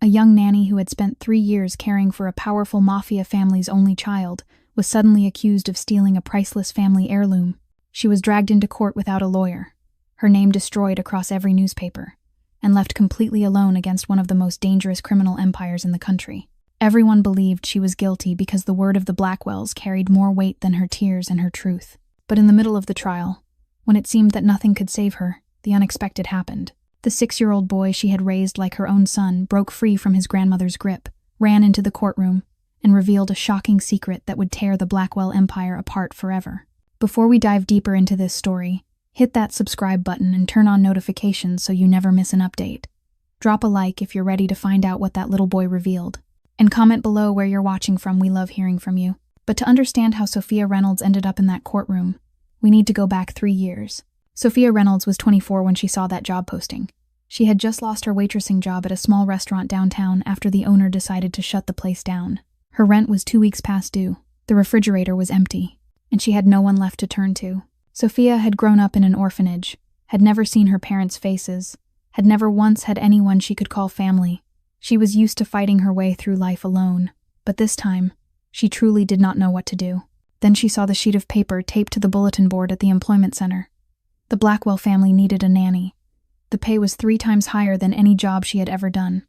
A young nanny who had spent 3 years caring for a powerful Mafia family's only child was suddenly accused of stealing a priceless family heirloom. She was dragged into court without a lawyer, her name destroyed across every newspaper, and left completely alone against one of the most dangerous criminal empires in the country. Everyone believed she was guilty because the word of the Blackwells carried more weight than her tears and her truth. But in the middle of the trial, when it seemed that nothing could save her, the unexpected happened. The 6-year-old boy she had raised like her own son broke free from his grandmother's grip, ran into the courtroom, and revealed a shocking secret that would tear the Blackwell Empire apart forever. Before we dive deeper into this story, hit that subscribe button and turn on notifications so you never miss an update. Drop a like if you're ready to find out what that little boy revealed. And comment below where you're watching from. We love hearing from you. But to understand how Sophia Reynolds ended up in that courtroom, we need to go back 3 years. Sophia Reynolds was 24 when she saw that job posting. She had just lost her waitressing job at a small restaurant downtown after the owner decided to shut the place down. Her rent was 2 weeks past due, the refrigerator was empty, and she had no one left to turn to. Sophia had grown up in an orphanage, had never seen her parents' faces, had never once had anyone she could call family. She was used to fighting her way through life alone, but this time, she truly did not know what to do. Then she saw the sheet of paper taped to the bulletin board at the employment center. The Blackwell family needed a nanny. The pay was 3 times higher than any job she had ever done.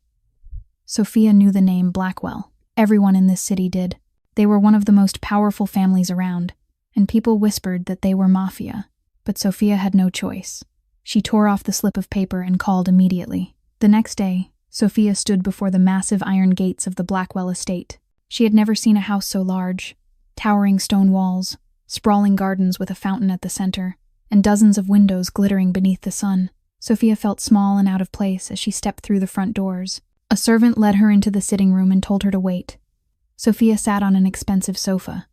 Sophia knew the name Blackwell. Everyone in this city did. They were one of the most powerful families around, and people whispered that they were Mafia. But Sophia had no choice. She tore off the slip of paper and called immediately. The next day, Sophia stood before the massive iron gates of the Blackwell estate. She had never seen a house so large. Towering stone walls, sprawling gardens with a fountain at the center, and dozens of windows glittering beneath the sun. Sophia felt small and out of place as she stepped through the front doors. A servant led her into the sitting room and told her to wait. Sophia sat on an expensive sofa,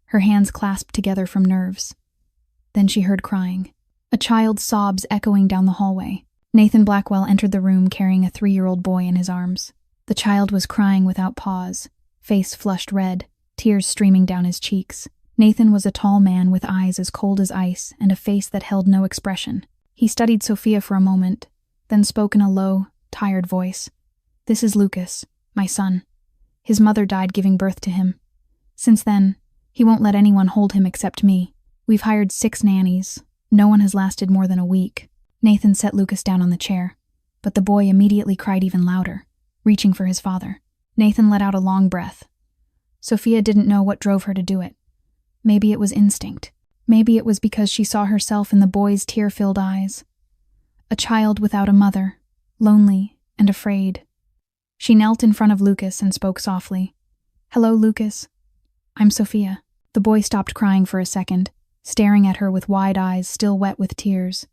her hands clasped together from nerves. Then she heard crying, a child's sobs echoing down the hallway. Nathan Blackwell entered the room carrying a 3-year-old boy in his arms. The child was crying without pause, face flushed red, tears streaming down his cheeks. Nathan was a tall man with eyes as cold as ice and a face that held no expression. He studied Sophia for a moment, then spoke in a low, tired voice. "This is Lucas, my son. His mother died giving birth to him. Since then, he won't let anyone hold him except me. We've hired 6 nannies. No one has lasted more than a week." Nathan set Lucas down on the chair, but the boy immediately cried even louder, reaching for his father. Nathan let out a long breath. Sophia didn't know what drove her to do it. Maybe it was instinct. Maybe it was because she saw herself in the boy's tear-filled eyes. A child without a mother, lonely and afraid. She knelt in front of Lucas and spoke softly. "Hello, Lucas. I'm Sophia." The boy stopped crying for a second, staring at her with wide eyes still wet with tears.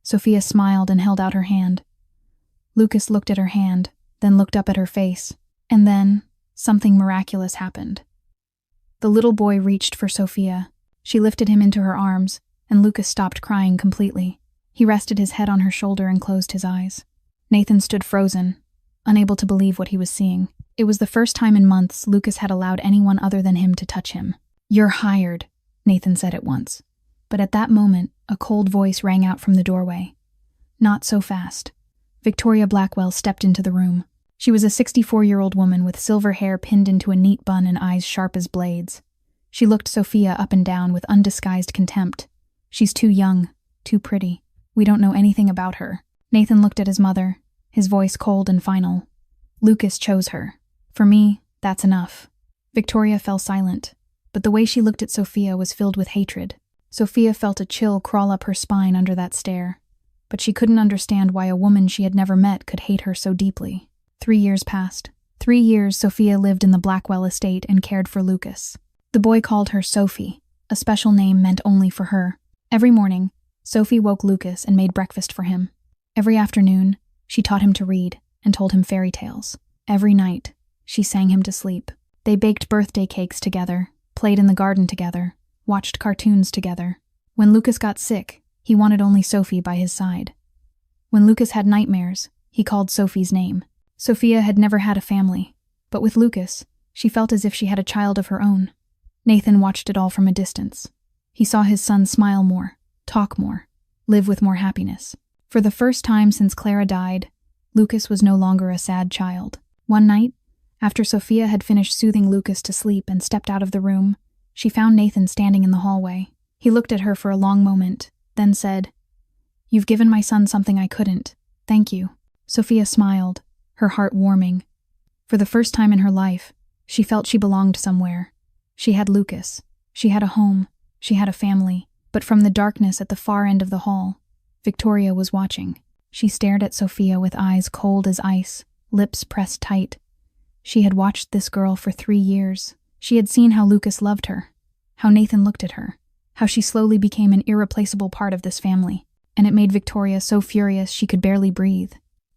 Sophia smiled and held out her hand. Lucas looked at her hand, then looked up at her face, and then something miraculous happened. The little boy reached for Sophia. She lifted him into her arms, and Lucas stopped crying completely. He rested his head on her shoulder and closed his eyes. Nathan stood frozen, unable to believe what he was seeing. It was the first time in months Lucas had allowed anyone other than him to touch him. "You're hired," Nathan said at once. But at that moment, a cold voice rang out from the doorway. "Not so fast." Victoria Blackwell stepped into the room. She was a 64-year-old woman with silver hair pinned into a neat bun and eyes sharp as blades. She looked Sophia up and down with undisguised contempt. "She's too young, too pretty. We don't know anything about her." Nathan looked at his mother, his voice cold and final. "Lucas chose her. For me, that's enough." Victoria fell silent, but the way she looked at Sophia was filled with hatred. Sophia felt a chill crawl up her spine under that stare, but she couldn't understand why a woman she had never met could hate her so deeply. 3 years passed. 3 years Sophia lived in the Blackwell estate and cared for Lucas. The boy called her Sophie, a special name meant only for her. Every morning, Sophie woke Lucas and made breakfast for him. Every afternoon, she taught him to read and told him fairy tales. Every night, she sang him to sleep. They baked birthday cakes together, played in the garden together, watched cartoons together. When Lucas got sick, he wanted only Sophie by his side. When Lucas had nightmares, he called Sophie's name. Sophia had never had a family, but with Lucas, she felt as if she had a child of her own. Nathan watched it all from a distance. He saw his son smile more, talk more, live with more happiness. For the first time since Clara died, Lucas was no longer a sad child. One night, after Sophia had finished soothing Lucas to sleep and stepped out of the room, she found Nathan standing in the hallway. He looked at her for a long moment, then said, "You've given my son something I couldn't. Thank you." Sophia smiled, her heart warming. For the first time in her life, she felt she belonged somewhere. She had Lucas. She had a home. She had a family. But from the darkness at the far end of the hall, Victoria was watching. She stared at Sophia with eyes cold as ice, lips pressed tight. She had watched this girl for 3 years. She had seen how Lucas loved her, how Nathan looked at her, how she slowly became an irreplaceable part of this family, and it made Victoria so furious she could barely breathe.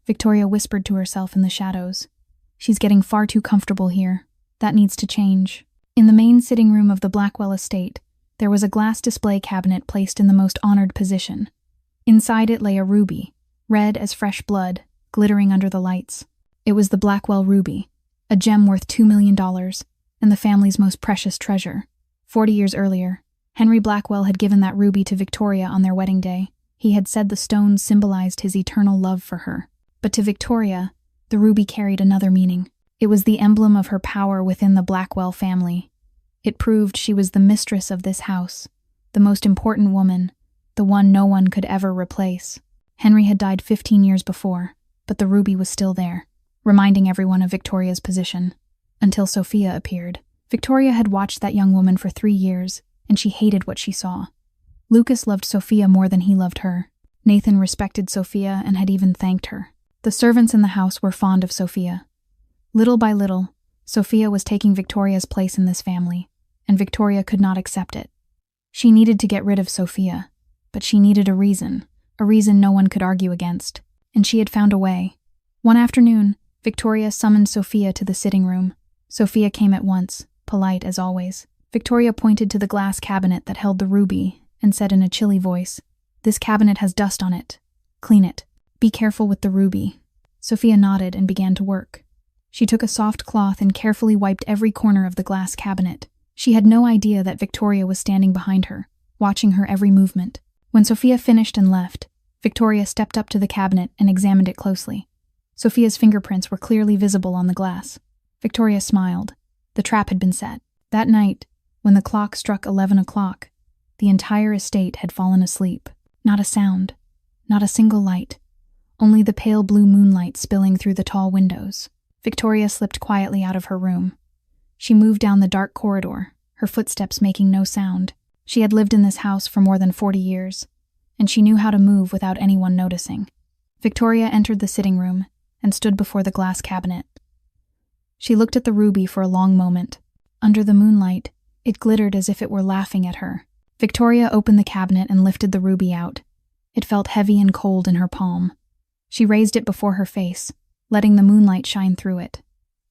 Victoria whispered to herself in the shadows, "She's getting far too comfortable here. That needs to change." In the main sitting room of the Blackwell estate, there was a glass display cabinet placed in the most honored position. Inside it lay a ruby, red as fresh blood, glittering under the lights. It was the Blackwell ruby, a gem worth $2 million, and the family's most precious treasure. 40 years earlier, Henry Blackwell had given that ruby to Victoria on their wedding day. He had said the stone symbolized his eternal love for her. But to Victoria, the ruby carried another meaning. It was the emblem of her power within the Blackwell family. It proved she was the mistress of this house, the most important woman, the one no one could ever replace. Henry had died 15 years before, but the ruby was still there, reminding everyone of Victoria's position. Until Sophia appeared. Victoria had watched that young woman for 3 years, and she hated what she saw. Lucas loved Sophia more than he loved her. Nathan respected Sophia and had even thanked her. The servants in the house were fond of Sophia. Little by little, Sophia was taking Victoria's place in this family, and Victoria could not accept it. She needed to get rid of Sophia, but she needed a reason no one could argue against, and she had found a way. One afternoon, Victoria summoned Sophia to the sitting room. Sophia came at once, polite as always. Victoria pointed to the glass cabinet that held the ruby and said in a chilly voice, "This cabinet has dust on it. Clean it. Be careful with the ruby." Sophia nodded and began to work. She took a soft cloth and carefully wiped every corner of the glass cabinet. She had no idea that Victoria was standing behind her, watching her every movement. When Sophia finished and left, Victoria stepped up to the cabinet and examined it closely. Sophia's fingerprints were clearly visible on the glass. Victoria smiled. The trap had been set. That night, when the clock struck 11 o'clock, the entire estate had fallen asleep. Not a sound, not a single light, only the pale blue moonlight spilling through the tall windows. Victoria slipped quietly out of her room. She moved down the dark corridor, her footsteps making no sound. She had lived in this house for more than 40 years, and she knew how to move without anyone noticing. Victoria entered the sitting room and stood before the glass cabinet. She looked at the ruby for a long moment. Under the moonlight, it glittered as if it were laughing at her. Victoria opened the cabinet and lifted the ruby out. It felt heavy and cold in her palm. She raised it before her face, letting the moonlight shine through it.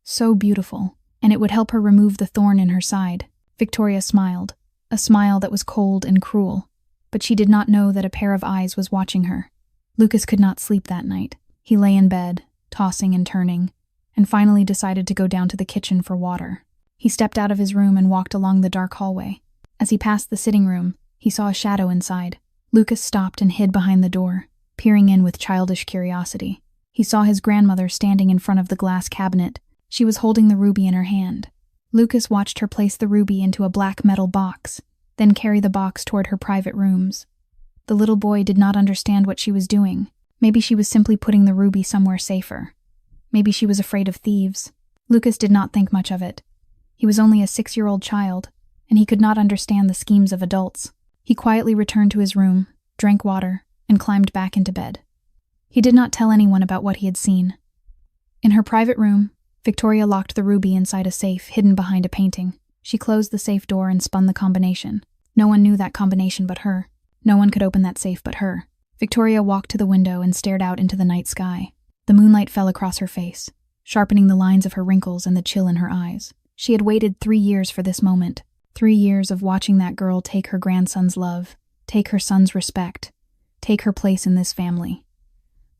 So beautiful, and it would help her remove the thorn in her side. Victoria smiled, a smile that was cold and cruel, but she did not know that a pair of eyes was watching her. Lucas could not sleep that night. He lay in bed, tossing and turning, and finally decided to go down to the kitchen for water. He stepped out of his room and walked along the dark hallway. As he passed the sitting room, he saw a shadow inside. Lucas stopped and hid behind the door, peering in with childish curiosity. He saw his grandmother standing in front of the glass cabinet. She was holding the ruby in her hand. Lucas watched her place the ruby into a black metal box, then carry the box toward her private rooms. The little boy did not understand what she was doing. Maybe she was simply putting the ruby somewhere safer. Maybe she was afraid of thieves. Lucas did not think much of it. He was only a 6-year-old child, and he could not understand the schemes of adults. He quietly returned to his room, drank water, and climbed back into bed. He did not tell anyone about what he had seen. In her private room, Victoria locked the ruby inside a safe hidden behind a painting. She closed the safe door and spun the combination. No one knew that combination but her. No one could open that safe but her. Victoria walked to the window and stared out into the night sky. The moonlight fell across her face, sharpening the lines of her wrinkles and the chill in her eyes. She had waited 3 years for this moment. 3 years of watching that girl take her grandson's love, take her son's respect, take her place in this family.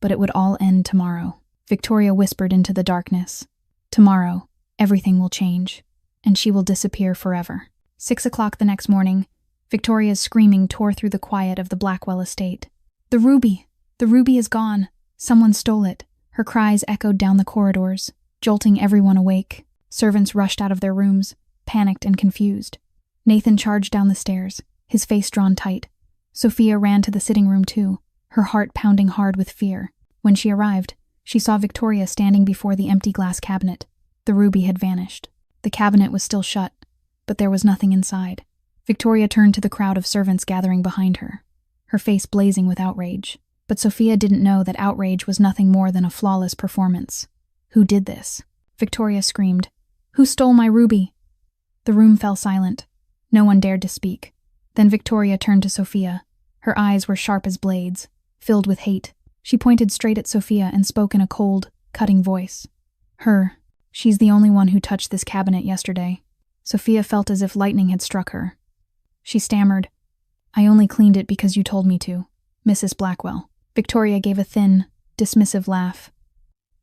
But it would all end tomorrow. Victoria whispered into the darkness. Tomorrow, everything will change, and she will disappear forever. 6 o'clock the next morning, Victoria's screaming tore through the quiet of the Blackwell estate. The ruby! The ruby is gone! Someone stole it. Her cries echoed down the corridors. jolting everyone awake. Servants rushed out of their rooms, panicked and confused. Nathan charged down the stairs, his face drawn tight. Sophia ran to the sitting room too, her heart pounding hard with fear. When she arrived, she saw Victoria standing before the empty glass cabinet. The ruby had vanished. The cabinet was still shut, but there was nothing inside. Victoria turned to the crowd of servants gathering behind her, her face blazing with outrage. But Sophia didn't know that outrage was nothing more than a flawless performance. Who did this? Victoria screamed. Who stole my ruby? The room fell silent. No one dared to speak. Then Victoria turned to Sophia. Her eyes were sharp as blades, filled with hate. She pointed straight at Sophia and spoke in a cold, cutting voice. Her. She's the only one who touched this cabinet yesterday. Sophia felt as if lightning had struck her. She stammered. I only cleaned it because you told me to, Mrs. Blackwell. Victoria gave a thin, dismissive laugh.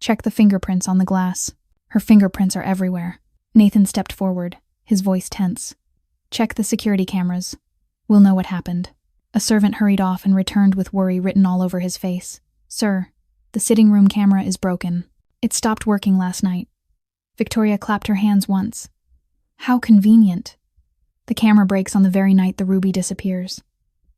Check the fingerprints on the glass. Her fingerprints are everywhere. Nathan stepped forward, his voice tense. Check the security cameras. We'll know what happened. A servant hurried off and returned with worry written all over his face. Sir, the sitting room camera is broken. It stopped working last night. Victoria clapped her hands once. How convenient. The camera breaks on the very night the ruby disappears.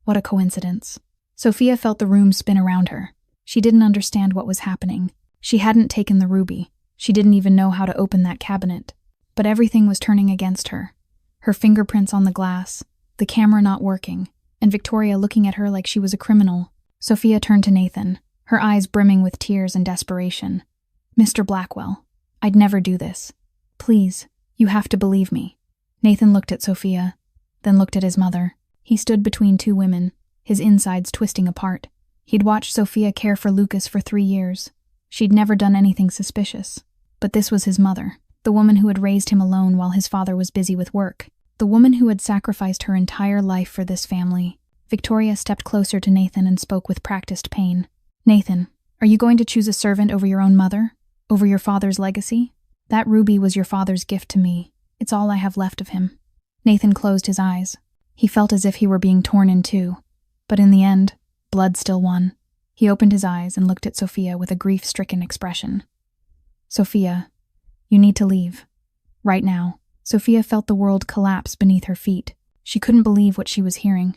What a coincidence. Sophia felt the room spin around her. She didn't understand what was happening. She hadn't taken the ruby. She didn't even know how to open that cabinet. But everything was turning against her. Her fingerprints on the glass, the camera not working, and Victoria looking at her like she was a criminal. Sophia turned to Nathan, her eyes brimming with tears and desperation. Mr. Blackwell, I'd never do this. Please, you have to believe me. Nathan looked at Sophia, then looked at his mother. He stood between two women, his insides twisting apart. He'd watched Sophia care for Lucas for 3 years. She'd never done anything suspicious. But this was his mother, the woman who had raised him alone while his father was busy with work, the woman who had sacrificed her entire life for this family. Victoria stepped closer to Nathan and spoke with practiced pain. Nathan, are you going to choose a servant over your own mother? Over your father's legacy? That ruby was your father's gift to me. It's all I have left of him. Nathan closed his eyes. He felt as if he were being torn in two. But in the end, blood still won. He opened his eyes and looked at Sophia with a grief-stricken expression. Sophia, you need to leave. Right now. Sophia felt the world collapse beneath her feet. She couldn't believe what she was hearing.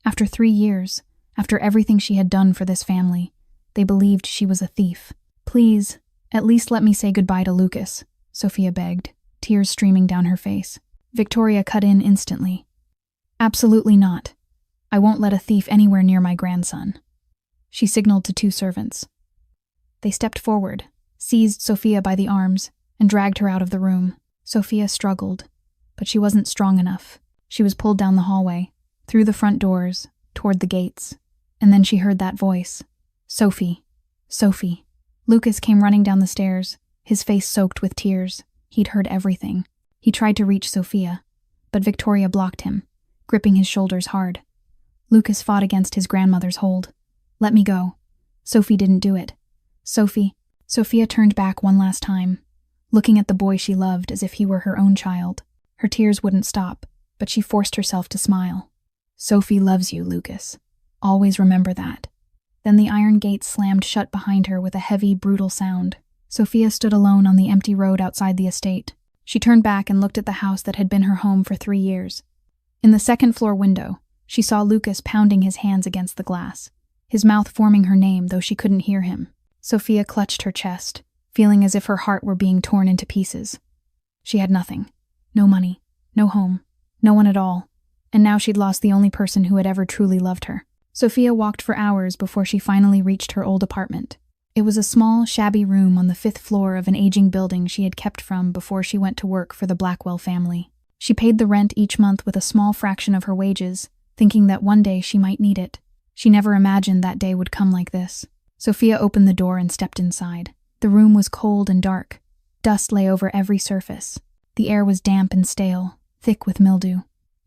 After 3 years, after everything she had done for this family, they believed she was a thief. Please, at least let me say goodbye to Lucas, Sophia begged, tears streaming down her face. Victoria cut in instantly. Absolutely not. I won't let a thief anywhere near my grandson. She signaled to 2 servants. They stepped forward, seized Sophia by the arms, and dragged her out of the room. Sophia struggled, but she wasn't strong enough. She was pulled down the hallway, through the front doors, toward the gates. And then she heard that voice. Sophie. Sophie. Lucas came running down the stairs, his face soaked with tears. He'd heard everything. He tried to reach Sophia, but Victoria blocked him, gripping his shoulders hard. Lucas fought against his grandmother's hold. Let me go. Sophie didn't do it. Sophie. Sophia turned back one last time, looking at the boy she loved as if he were her own child. Her tears wouldn't stop, but she forced herself to smile. Sophie loves you, Lucas. Always remember that. Then the iron gate slammed shut behind her with a heavy, brutal sound. Sophia stood alone on the empty road outside the estate. She turned back and looked at the house that had been her home for 3 years. In the second-floor window, she saw Lucas pounding his hands against the glass, his mouth forming her name, though she couldn't hear him. Sophia clutched her chest, feeling as if her heart were being torn into pieces. She had nothing. No money, no home, no one at all. And now she'd lost the only person who had ever truly loved her. Sophia walked for hours before she finally reached her old apartment. It was a small, shabby room on the 5th floor of an aging building she had kept from before she went to work for the Blackwell family. She paid the rent each month with a small fraction of her wages, thinking that one day she might need it. She never imagined that day would come like this. Sophia opened the door and stepped inside. The room was cold and dark. Dust lay over every surface. The air was damp and stale, thick with mildew.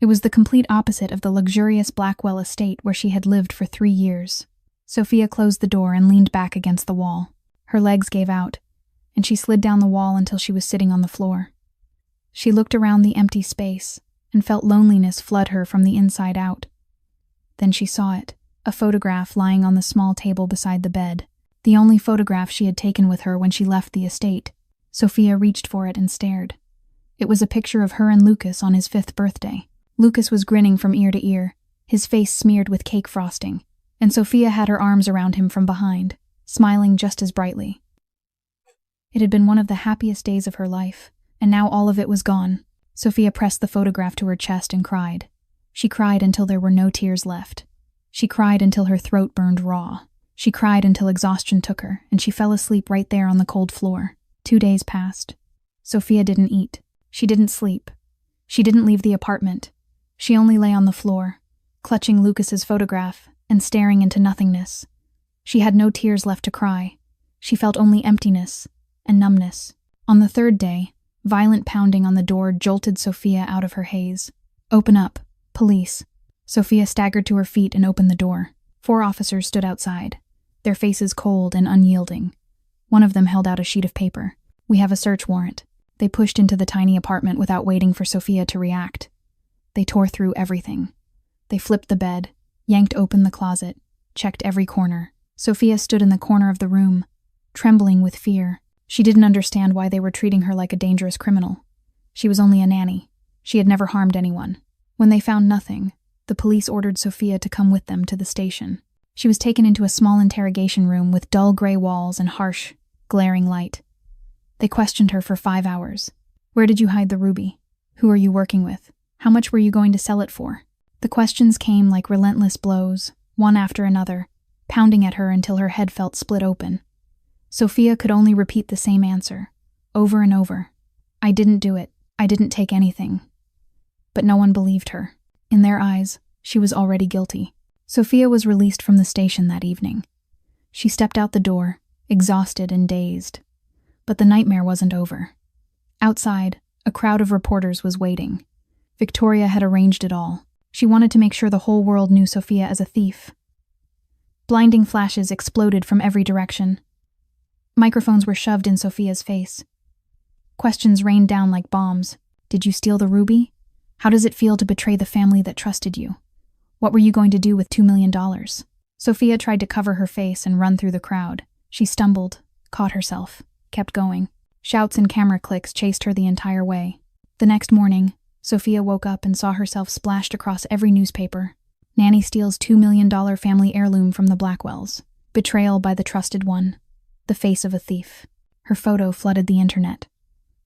It was the complete opposite of the luxurious Blackwell estate where she had lived for 3 years. Sophia closed the door and leaned back against the wall. Her legs gave out, and she slid down the wall until she was sitting on the floor. She looked around the empty space and felt loneliness flood her from the inside out. Then she saw it, a photograph lying on the small table beside the bed, the only photograph she had taken with her when she left the estate. Sophia reached for it and stared. It was a picture of her and Lucas on his 5th birthday. Lucas was grinning from ear to ear, his face smeared with cake frosting, and Sophia had her arms around him from behind, smiling just as brightly. It had been one of the happiest days of her life, and now all of it was gone. Sophia pressed the photograph to her chest and cried. She cried until there were no tears left. She cried until her throat burned raw. She cried until exhaustion took her, and she fell asleep right there on the cold floor. 2 days passed. Sophia didn't eat. She didn't sleep. She didn't leave the apartment. She only lay on the floor, clutching Lucas's photograph and staring into nothingness. She had no tears left to cry. She felt only emptiness and numbness. On the 3rd day, violent pounding on the door jolted Sophia out of her haze. "Open up. Police." Sophia staggered to her feet and opened the door. 4 officers stood outside, their faces cold and unyielding. One of them held out a sheet of paper. "We have a search warrant." They pushed into the tiny apartment without waiting for Sophia to react. They tore through everything. They flipped the bed, yanked open the closet, checked every corner. Sophia stood in the corner of the room, trembling with fear. She didn't understand why they were treating her like a dangerous criminal. She was only a nanny. She had never harmed anyone. When they found nothing, the police ordered Sophia to come with them to the station. She was taken into a small interrogation room with dull gray walls and harsh, glaring light. They questioned her for 5 hours. "Where did you hide the ruby? Who are you working with? How much were you going to sell it for?" The questions came like relentless blows, one after another, pounding at her until her head felt split open. Sophia could only repeat the same answer, over and over. "I didn't do it. I didn't take anything." But no one believed her. In their eyes, she was already guilty. Sophia was released from the station that evening. She stepped out the door, exhausted and dazed. But the nightmare wasn't over. Outside, a crowd of reporters was waiting. Victoria had arranged it all. She wanted to make sure the whole world knew Sophia as a thief. Blinding flashes exploded from every direction. Microphones were shoved in Sophia's face. Questions rained down like bombs. "Did you steal the ruby? How does it feel to betray the family that trusted you? What were you going to do with $2 million? Sophia tried to cover her face and run through the crowd. She stumbled, caught herself, kept going. Shouts and camera clicks chased her the entire way. The next morning, Sophia woke up and saw herself splashed across every newspaper. Nanny steals $2 million family heirloom from the Blackwells. Betrayal by the trusted one. The face of a thief. Her photo flooded the internet.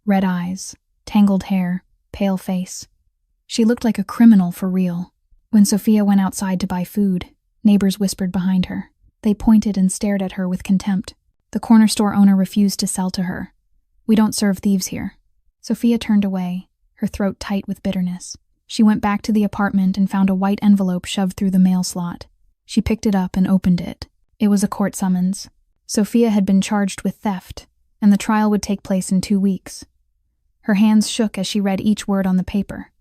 Red eyes, tangled hair, pale face. She looked like a criminal for real. When Sophia went outside to buy food, neighbors whispered behind her. They pointed and stared at her with contempt. The corner store owner refused to sell to her. "We don't serve thieves here." Sophia turned away, her throat tight with bitterness. She went back to the apartment and found a white envelope shoved through the mail slot. She picked it up and opened it. It was a court summons. Sophia had been charged with theft, and the trial would take place in 2 weeks. Her hands shook as she read each word on the paper.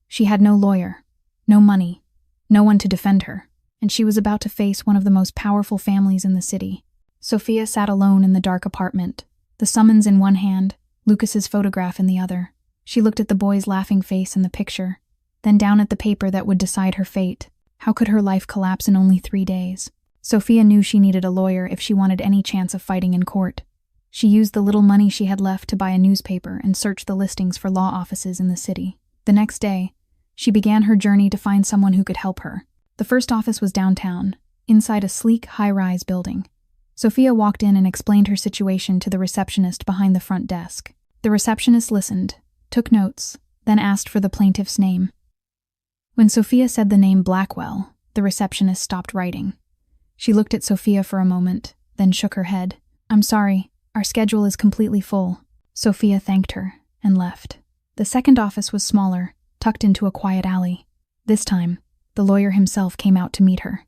She had no lawyer, no money, no one to defend her, and she was about to face one of the most powerful families in the city. Sophia sat alone in the dark apartment, the summons in one hand, Lucas's photograph in the other. She looked at the boy's laughing face in the picture, then down at the paper that would decide her fate. How could her life collapse in only 3 days? Sophia knew she needed a lawyer if she wanted any chance of fighting in court. She used the little money she had left to buy a newspaper and search the listings for law offices in the city. The next day, she began her journey to find someone who could help her. The first office was downtown, inside a sleek, high-rise building. Sophia walked in and explained her situation to the receptionist behind the front desk. The receptionist listened, took notes, then asked for the plaintiff's name. When Sophia said the name Blackwell, the receptionist stopped writing. She looked at Sophia for a moment, then shook her head. "I'm sorry, our schedule is completely full." Sophia thanked her and left. The second office was smaller, tucked into a quiet alley. This time, the lawyer himself came out to meet her.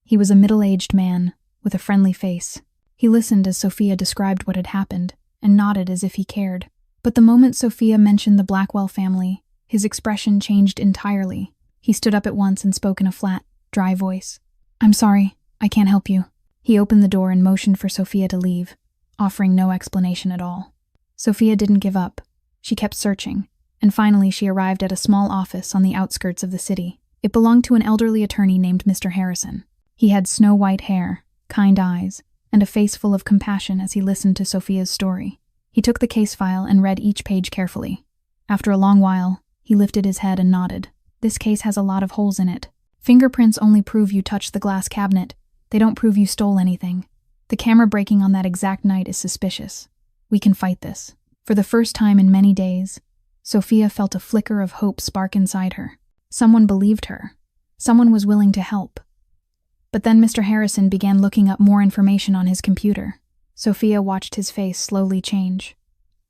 He was a middle-aged man, with a friendly face. He listened as Sophia described what had happened, and nodded as if he cared. But the moment Sophia mentioned the Blackwell family, his expression changed entirely. He stood up at once and spoke in a flat, dry voice. "I'm sorry, I can't help you." He opened the door and motioned for Sophia to leave, offering no explanation at all. Sophia didn't give up. She kept searching, and finally she arrived at a small office on the outskirts of the city. It belonged to an elderly attorney named Mr. Harrison. He had snow-white hair, kind eyes, and a face full of compassion as he listened to Sophia's story. He took the case file and read each page carefully. After a long while, he lifted his head and nodded. This case has a lot of holes in it. Fingerprints only prove you touched the glass cabinet. They don't prove you stole anything. The camera breaking on that exact night is suspicious. We can fight this. For the first time in many days, Sophia felt a flicker of hope spark inside her. Someone believed her. Someone was willing to help. But then Mr. Harrison began looking up more information on his computer. Sophia watched his face slowly change.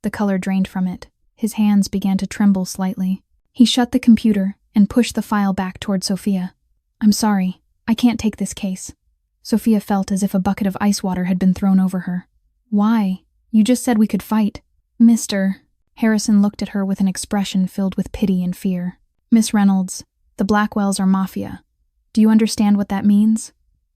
The color drained from it. His hands began to tremble slightly. He shut the computer and pushed the file back toward Sophia. "I'm sorry. I can't take this case." Sophia felt as if a bucket of ice water had been thrown over her. "Why? You just said we could fight." "Mr." Harrison looked at her with an expression filled with pity and fear. "Miss Reynolds, the Blackwells are Mafia. Do you understand what that means?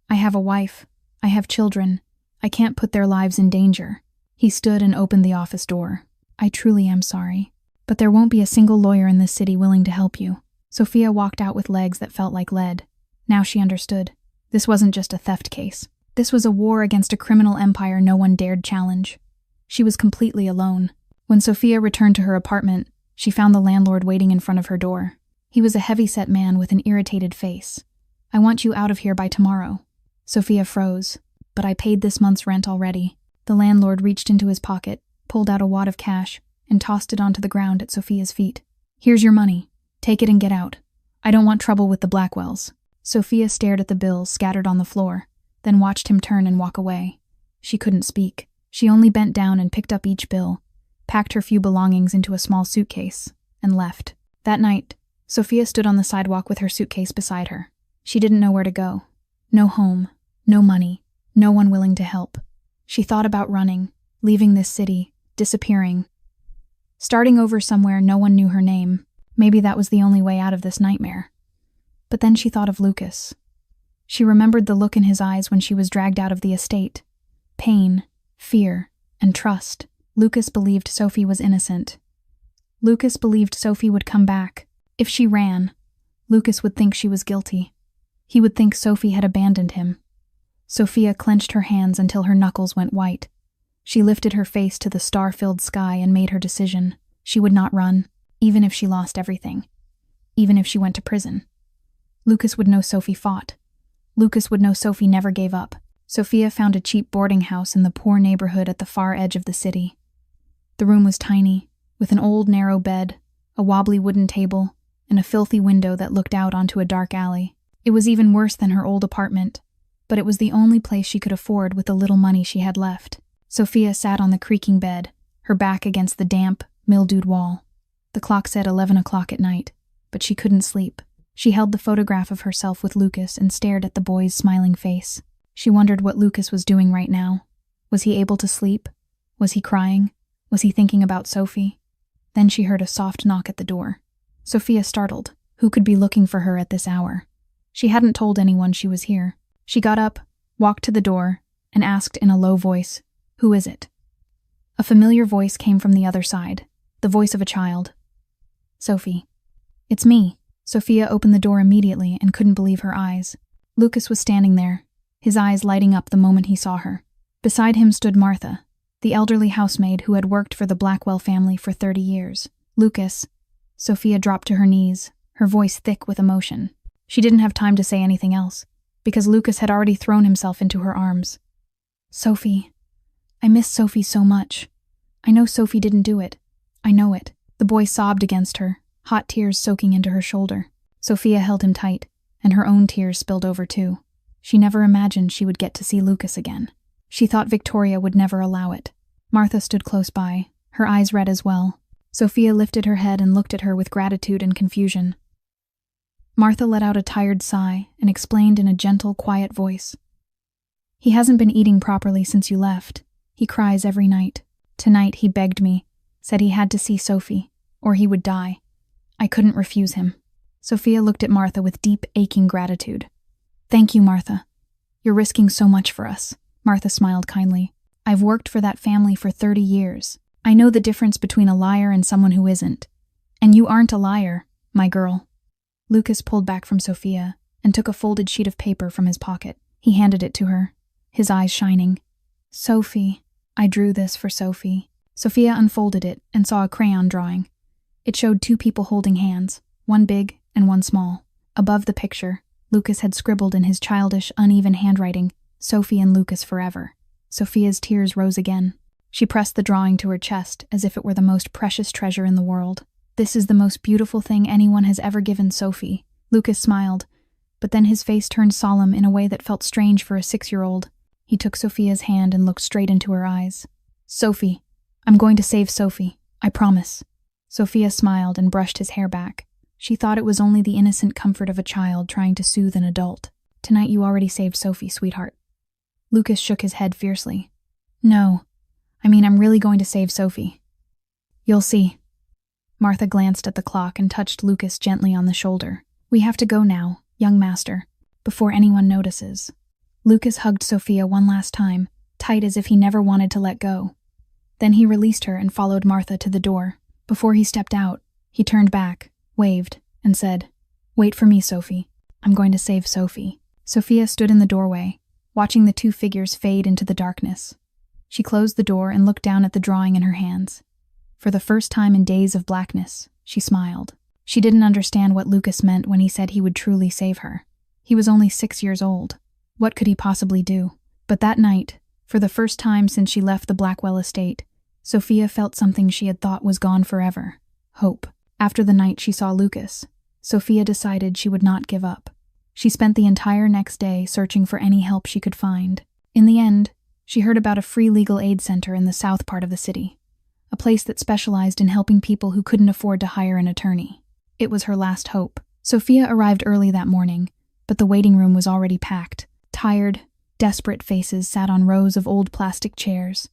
I have a wife. I have children. I can't put their lives in danger." He stood and opened the office door. "I truly am sorry, but there won't be a single lawyer in this city willing to help you." Sophia walked out with legs that felt like lead. Now she understood. This wasn't just a theft case. This was a war against a criminal empire no one dared challenge. She was completely alone. When Sophia returned to her apartment, she found the landlord waiting in front of her door. He was a heavy-set man with an irritated face. "I want you out of here by tomorrow." Sophia froze. "But I paid this month's rent already." The landlord reached into his pocket, pulled out a wad of cash, and tossed it onto the ground at Sophia's feet. "Here's your money. Take it and get out. I don't want trouble with the Blackwells." Sophia stared at the bills scattered on the floor, then watched him turn and walk away. She couldn't speak. She only bent down and picked up each bill, packed her few belongings into a small suitcase, and left. That night, Sophia stood on the sidewalk with her suitcase beside her. She didn't know where to go. No home, no money, no one willing to help. She thought about running, leaving this city, disappearing. Starting over somewhere no one knew her name. Maybe that was the only way out of this nightmare. But then she thought of Lucas. She remembered the look in his eyes when she was dragged out of the estate. Pain, fear, and trust. Lucas believed Sophie was innocent. Lucas believed Sophie would come back. If she ran, Lucas would think she was guilty. He would think Sophie had abandoned him. Sophia clenched her hands until her knuckles went white. She lifted her face to the star-filled sky and made her decision. She would not run, even if she lost everything. Even if she went to prison. Lucas would know Sophie fought. Lucas would know Sophie never gave up. Sophia found a cheap boarding house in the poor neighborhood at the far edge of the city. The room was tiny, with an old narrow bed, a wobbly wooden table, and a filthy window that looked out onto a dark alley. It was even worse than her old apartment, but it was the only place she could afford with the little money she had left. Sophia sat on the creaking bed, her back against the damp, mildewed wall. The clock said 11 o'clock at night, but she couldn't sleep. She held the photograph of herself with Lucas and stared at the boy's smiling face. She wondered what Lucas was doing right now. Was he able to sleep? Was he crying? Was he thinking about Sophie? Then she heard a soft knock at the door. Sophia startled. Who could be looking for her at this hour? She hadn't told anyone she was here. She got up, walked to the door, and asked in a low voice, "Who is it?" A familiar voice came from the other side, the voice of a child. "Sophie." "It's me." Sophia opened the door immediately and couldn't believe her eyes. Lucas was standing there, his eyes lighting up the moment he saw her. Beside him stood Martha, the elderly housemaid who had worked for the Blackwell family for 30 years. "Lucas." Sophia dropped to her knees, her voice thick with emotion. She didn't have time to say anything else, because Lucas had already thrown himself into her arms. "Sophie. I miss Sophie so much. I know Sophie didn't do it. I know it." The boy sobbed against her, hot tears soaking into her shoulder. Sophia held him tight, and her own tears spilled over too. She never imagined she would get to see Lucas again. She thought Victoria would never allow it. Martha stood close by, her eyes red as well. Sophia lifted her head and looked at her with gratitude and confusion. Martha let out a tired sigh and explained in a gentle, quiet voice. "He hasn't been eating properly since you left. He cries every night. Tonight he begged me, said he had to see Sophie, or he would die. I couldn't refuse him." Sophia looked at Martha with deep, aching gratitude. "Thank you, Martha. You're risking so much for us." Martha smiled kindly. "I've worked for that family for 30 years. I know the difference between a liar and someone who isn't. And you aren't a liar, my girl." Lucas pulled back from Sophia and took a folded sheet of paper from his pocket. He handed it to her, his eyes shining. "Sophie. I drew this for Sophie. Sophia unfolded it and saw a crayon drawing. It showed two people holding hands, one big and one small. Above the picture, Lucas had scribbled in his childish, uneven handwriting, "Sophie and Lucas forever." Sophia's tears rose again. She pressed the drawing to her chest as if it were the most precious treasure in the world. "This is the most beautiful thing anyone has ever given Sophie." Lucas smiled, but then his face turned solemn in a way that felt strange for a 6-year-old. He took Sophia's hand and looked straight into her eyes. "Sophie, I'm going to save Sophie. I promise." Sophia smiled and brushed his hair back. She thought it was only the innocent comfort of a child trying to soothe an adult. "Tonight you already saved Sophie, sweetheart." Lucas shook his head fiercely. "No, I'm really going to save Sophie. You'll see." Martha glanced at the clock and touched Lucas gently on the shoulder. "We have to go now, young master, before anyone notices." Lucas hugged Sophia one last time, tight as if he never wanted to let go. Then he released her and followed Martha to the door. Before he stepped out, he turned back, waved, and said, "Wait for me, Sophie. I'm going to save Sophie." Sophia stood in the doorway, watching the two figures fade into the darkness. She closed the door and looked down at the drawing in her hands. For the first time in days of blackness, she smiled. She didn't understand what Lucas meant when he said he would truly save her. He was only 6 years old. What could he possibly do? But that night, for the first time since she left the Blackwell estate, Sophia felt something she had thought was gone forever: hope. After the night she saw Lucas, Sophia decided she would not give up. She spent the entire next day searching for any help she could find. In the end, she heard about a free legal aid center in the south part of the city, a place that specialized in helping people who couldn't afford to hire an attorney. It was her last hope. Sophia arrived early that morning, but the waiting room was already packed. Tired, desperate faces sat on rows of old plastic chairs.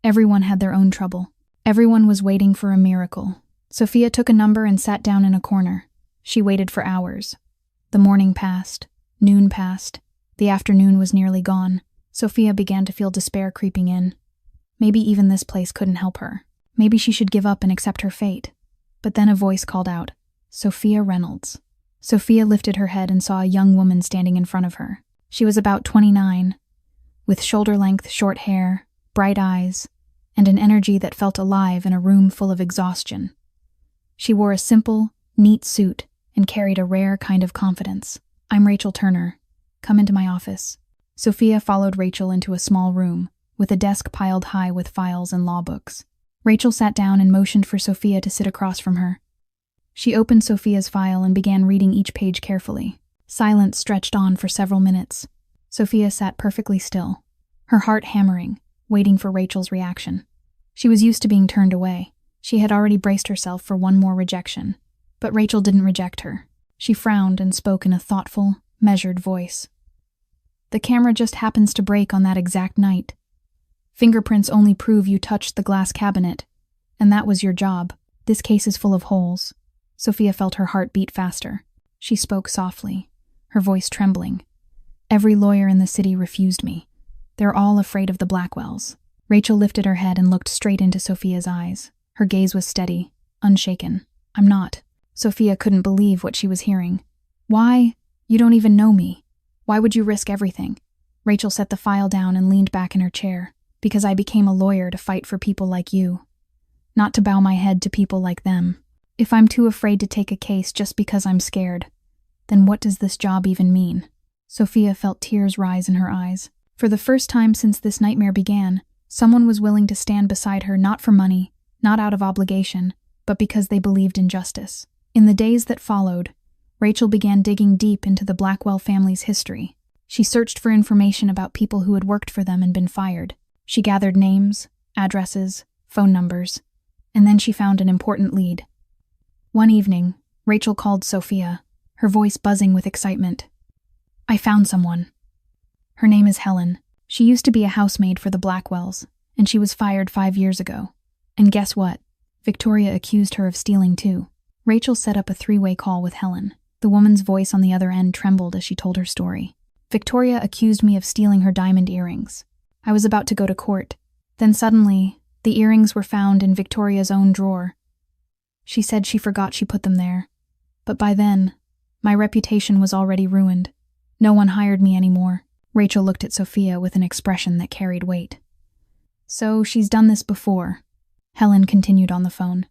Everyone had their own trouble. Everyone was waiting for a miracle. Sophia took a number and sat down in a corner. She waited for hours. The morning passed. Noon passed. The afternoon was nearly gone. Sophia began to feel despair creeping in. Maybe even this place couldn't help her. Maybe she should give up and accept her fate. But then a voice called out, "Sophia Reynolds." Sophia lifted her head and saw a young woman standing in front of her. She was about 29, with shoulder-length short hair, bright eyes, and an energy that felt alive in a room full of exhaustion. She wore a simple, neat suit and carried a rare kind of confidence. "I'm Rachel Turner. Come into my office." Sophia followed Rachel into a small room, with a desk piled high with files and law books. Rachel sat down and motioned for Sophia to sit across from her. She opened Sophia's file and began reading each page carefully. Silence stretched on for several minutes. Sophia sat perfectly still, her heart hammering, waiting for Rachel's reaction. She was used to being turned away. She had already braced herself for one more rejection. But Rachel didn't reject her. She frowned and spoke in a thoughtful, measured voice. "The camera just happens to break on that exact night. Fingerprints only prove you touched the glass cabinet, and that was your job. This case is full of holes." Sophia felt her heart beat faster. She spoke softly, her voice trembling. "Every lawyer in the city refused me. They're all afraid of the Blackwells." Rachel lifted her head and looked straight into Sophia's eyes. Her gaze was steady, unshaken. "I'm not." Sophia couldn't believe what she was hearing. "Why? You don't even know me. Why would you risk everything?" Rachel set the file down and leaned back in her chair. "Because I became a lawyer to fight for people like you. Not to bow my head to people like them. If I'm too afraid to take a case just because I'm scared, then what does this job even mean?" Sophia felt tears rise in her eyes. For the first time since this nightmare began, someone was willing to stand beside her not for money, not out of obligation, but because they believed in justice. In the days that followed, Rachel began digging deep into the Blackwell family's history. She searched for information about people who had worked for them and been fired. She gathered names, addresses, phone numbers, and then she found an important lead. One evening, Rachel called Sophia, her voice buzzing with excitement. "I found someone. Her name is Helen. She used to be a housemaid for the Blackwells, and she was fired 5 years ago. And guess what? Victoria accused her of stealing too." Rachel set up a 3-way call with Helen. The woman's voice on the other end trembled as she told her story. "Victoria accused me of stealing her diamond earrings. I was about to go to court. Then suddenly, the earrings were found in Victoria's own drawer. She said she forgot she put them there. But by then, my reputation was already ruined. No one hired me anymore." Rachel looked at Sophia with an expression that carried weight. "So she's done this before. Helen continued on the phone.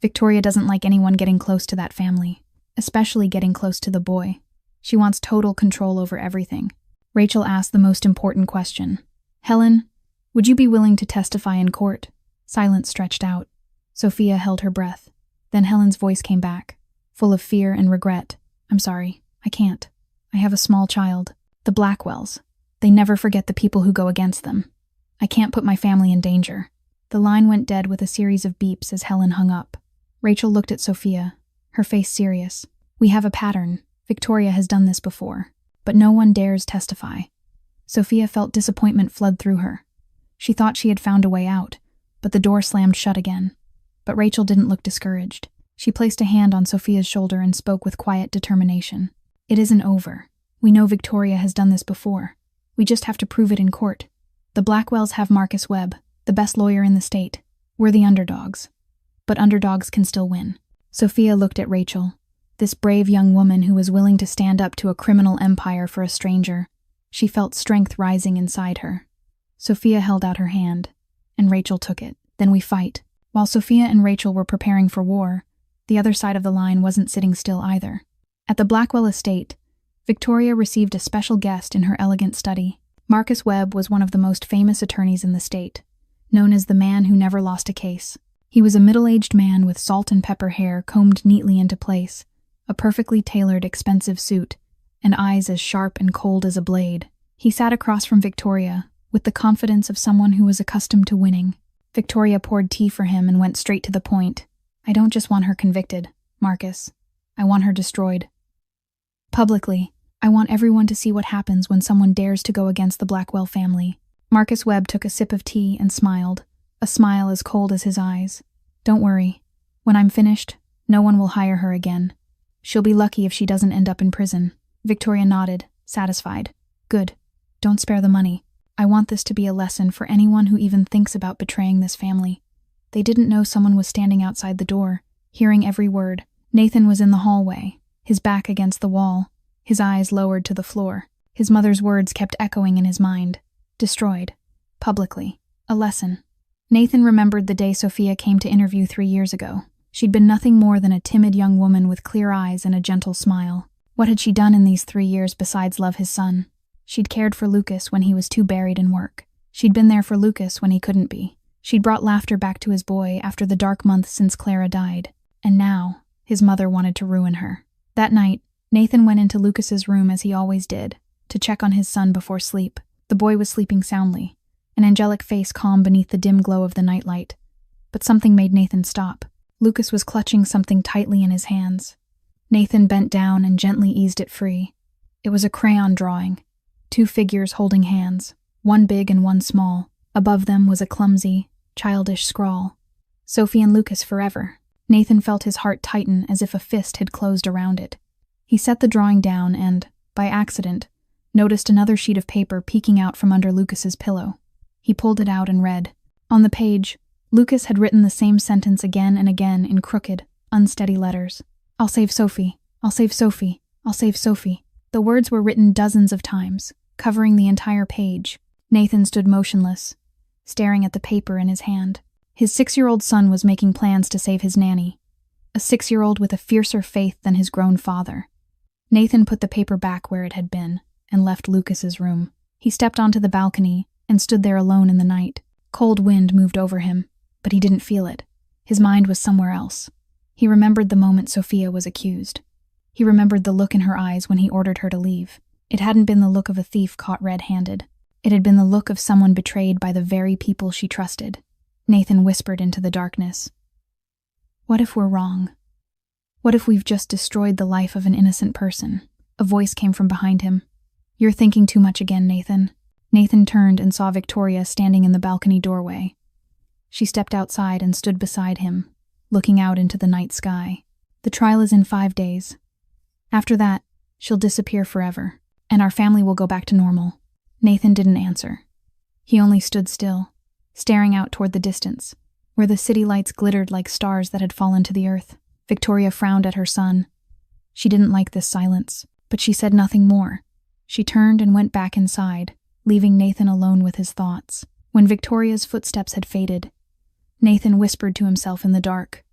Victoria doesn't like anyone getting close to that family, especially getting close to the boy. She wants total control over everything. Rachel asked the most important question. Helen, would you be willing to testify in court? Silence stretched out. Sophia held her breath. Then Helen's voice came back, full of fear and regret. I'm sorry, I can't. I have a small child. The Blackwells. They never forget the people who go against them. I can't put my family in danger. The line went dead with a series of beeps as Helen hung up. Rachel looked at Sophia, her face serious. We have a pattern. Victoria has done this before, but no one dares testify. Sophia felt disappointment flood through her. She thought she had found a way out, but the door slammed shut again. But Rachel didn't look discouraged. She placed a hand on Sophia's shoulder and spoke with quiet determination. It isn't over. We know Victoria has done this before. We just have to prove it in court. The Blackwells have Marcus Webb, the best lawyer in the state. We're the underdogs. But underdogs can still win. Sophia looked at Rachel, this brave young woman who was willing to stand up to a criminal empire for a stranger. She felt strength rising inside her. Sophia held out her hand, and Rachel took it. Then we fight. While Sophia and Rachel were preparing for war, the other side of the line wasn't sitting still either. At the Blackwell estate, Victoria received a special guest in her elegant study. Marcus Webb was one of the most famous attorneys in the state, known as the man who never lost a case. He was a middle-aged man with salt and pepper hair combed neatly into place, a perfectly tailored, expensive suit, and eyes as sharp and cold as a blade. He sat across from Victoria, with the confidence of someone who was accustomed to winning. Victoria poured tea for him and went straight to the point. I don't just want her convicted, Marcus. I want her destroyed. Publicly, I want everyone to see what happens when someone dares to go against the Blackwell family. Marcus Webb took a sip of tea and smiled, a smile as cold as his eyes. Don't worry. When I'm finished, no one will hire her again. She'll be lucky if she doesn't end up in prison. Victoria nodded, satisfied. Good. Don't spare the money. I want this to be a lesson for anyone who even thinks about betraying this family. They didn't know someone was standing outside the door, hearing every word. Nathan was in the hallway, his back against the wall, his eyes lowered to the floor. His mother's words kept echoing in his mind. Destroyed. Publicly. A lesson. Nathan remembered the day Sophia came to interview 3 years ago. She'd been nothing more than a timid young woman with clear eyes and a gentle smile. What had she done in these 3 years besides love his son? She'd cared for Lucas when he was too buried in work. She'd been there for Lucas when he couldn't be. She'd brought laughter back to his boy after the dark months since Clara died. And now, his mother wanted to ruin her. That night, Nathan went into Lucas's room as he always did, to check on his son before sleep. The boy was sleeping soundly, an angelic face calm beneath the dim glow of the nightlight. But something made Nathan stop. Lucas was clutching something tightly in his hands. Nathan bent down and gently eased it free. It was a crayon drawing. 2 figures holding hands, one big and one small. Above them was a clumsy, childish scrawl. Sophie and Lucas forever. Nathan felt his heart tighten as if a fist had closed around it. He set the drawing down and, by accident, noticed another sheet of paper peeking out from under Lucas's pillow. He pulled it out and read. On the page, Lucas had written the same sentence again and again in crooked, unsteady letters. I'll save Sophie. I'll save Sophie. I'll save Sophie. The words were written dozens of times, covering the entire page. Nathan stood motionless, staring at the paper in his hand. His 6-year-old son was making plans to save his nanny, a 6-year-old with a fiercer faith than his grown father. Nathan put the paper back where it had been and left Lucas's room. He stepped onto the balcony and stood there alone in the night. Cold wind moved over him, but he didn't feel it. His mind was somewhere else. He remembered the moment Sophia was accused. He remembered the look in her eyes when he ordered her to leave. It hadn't been the look of a thief caught red-handed. It had been the look of someone betrayed by the very people she trusted. Nathan whispered into the darkness. What if we're wrong? What if we've just destroyed the life of an innocent person? A voice came from behind him. You're thinking too much again, Nathan. Nathan turned and saw Victoria standing in the balcony doorway. She stepped outside and stood beside him, looking out into the night sky. The trial is in 5 days. After that, she'll disappear forever, and our family will go back to normal. Nathan didn't answer. He only stood still, staring out toward the distance, where the city lights glittered like stars that had fallen to the earth. Victoria frowned at her son. She didn't like this silence, but she said nothing more. She turned and went back inside, leaving Nathan alone with his thoughts. When Victoria's footsteps had faded, Nathan whispered to himself in the dark.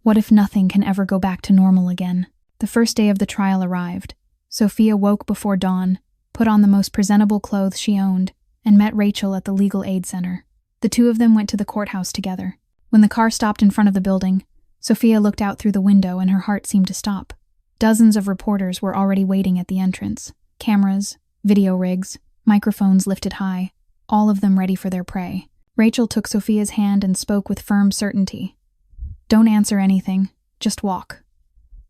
What if nothing can ever go back to normal again? The first day of the trial arrived. Sophia woke before dawn, put on the most presentable clothes she owned, and met Rachel at the legal aid center. The two of them went to the courthouse together. When the car stopped in front of the building, Sophia looked out through the window and her heart seemed to stop. Dozens of reporters were already waiting at the entrance. Cameras, video rigs, microphones lifted high, all of them ready for their prey. Rachel took Sophia's hand and spoke with firm certainty. Don't answer anything, just walk.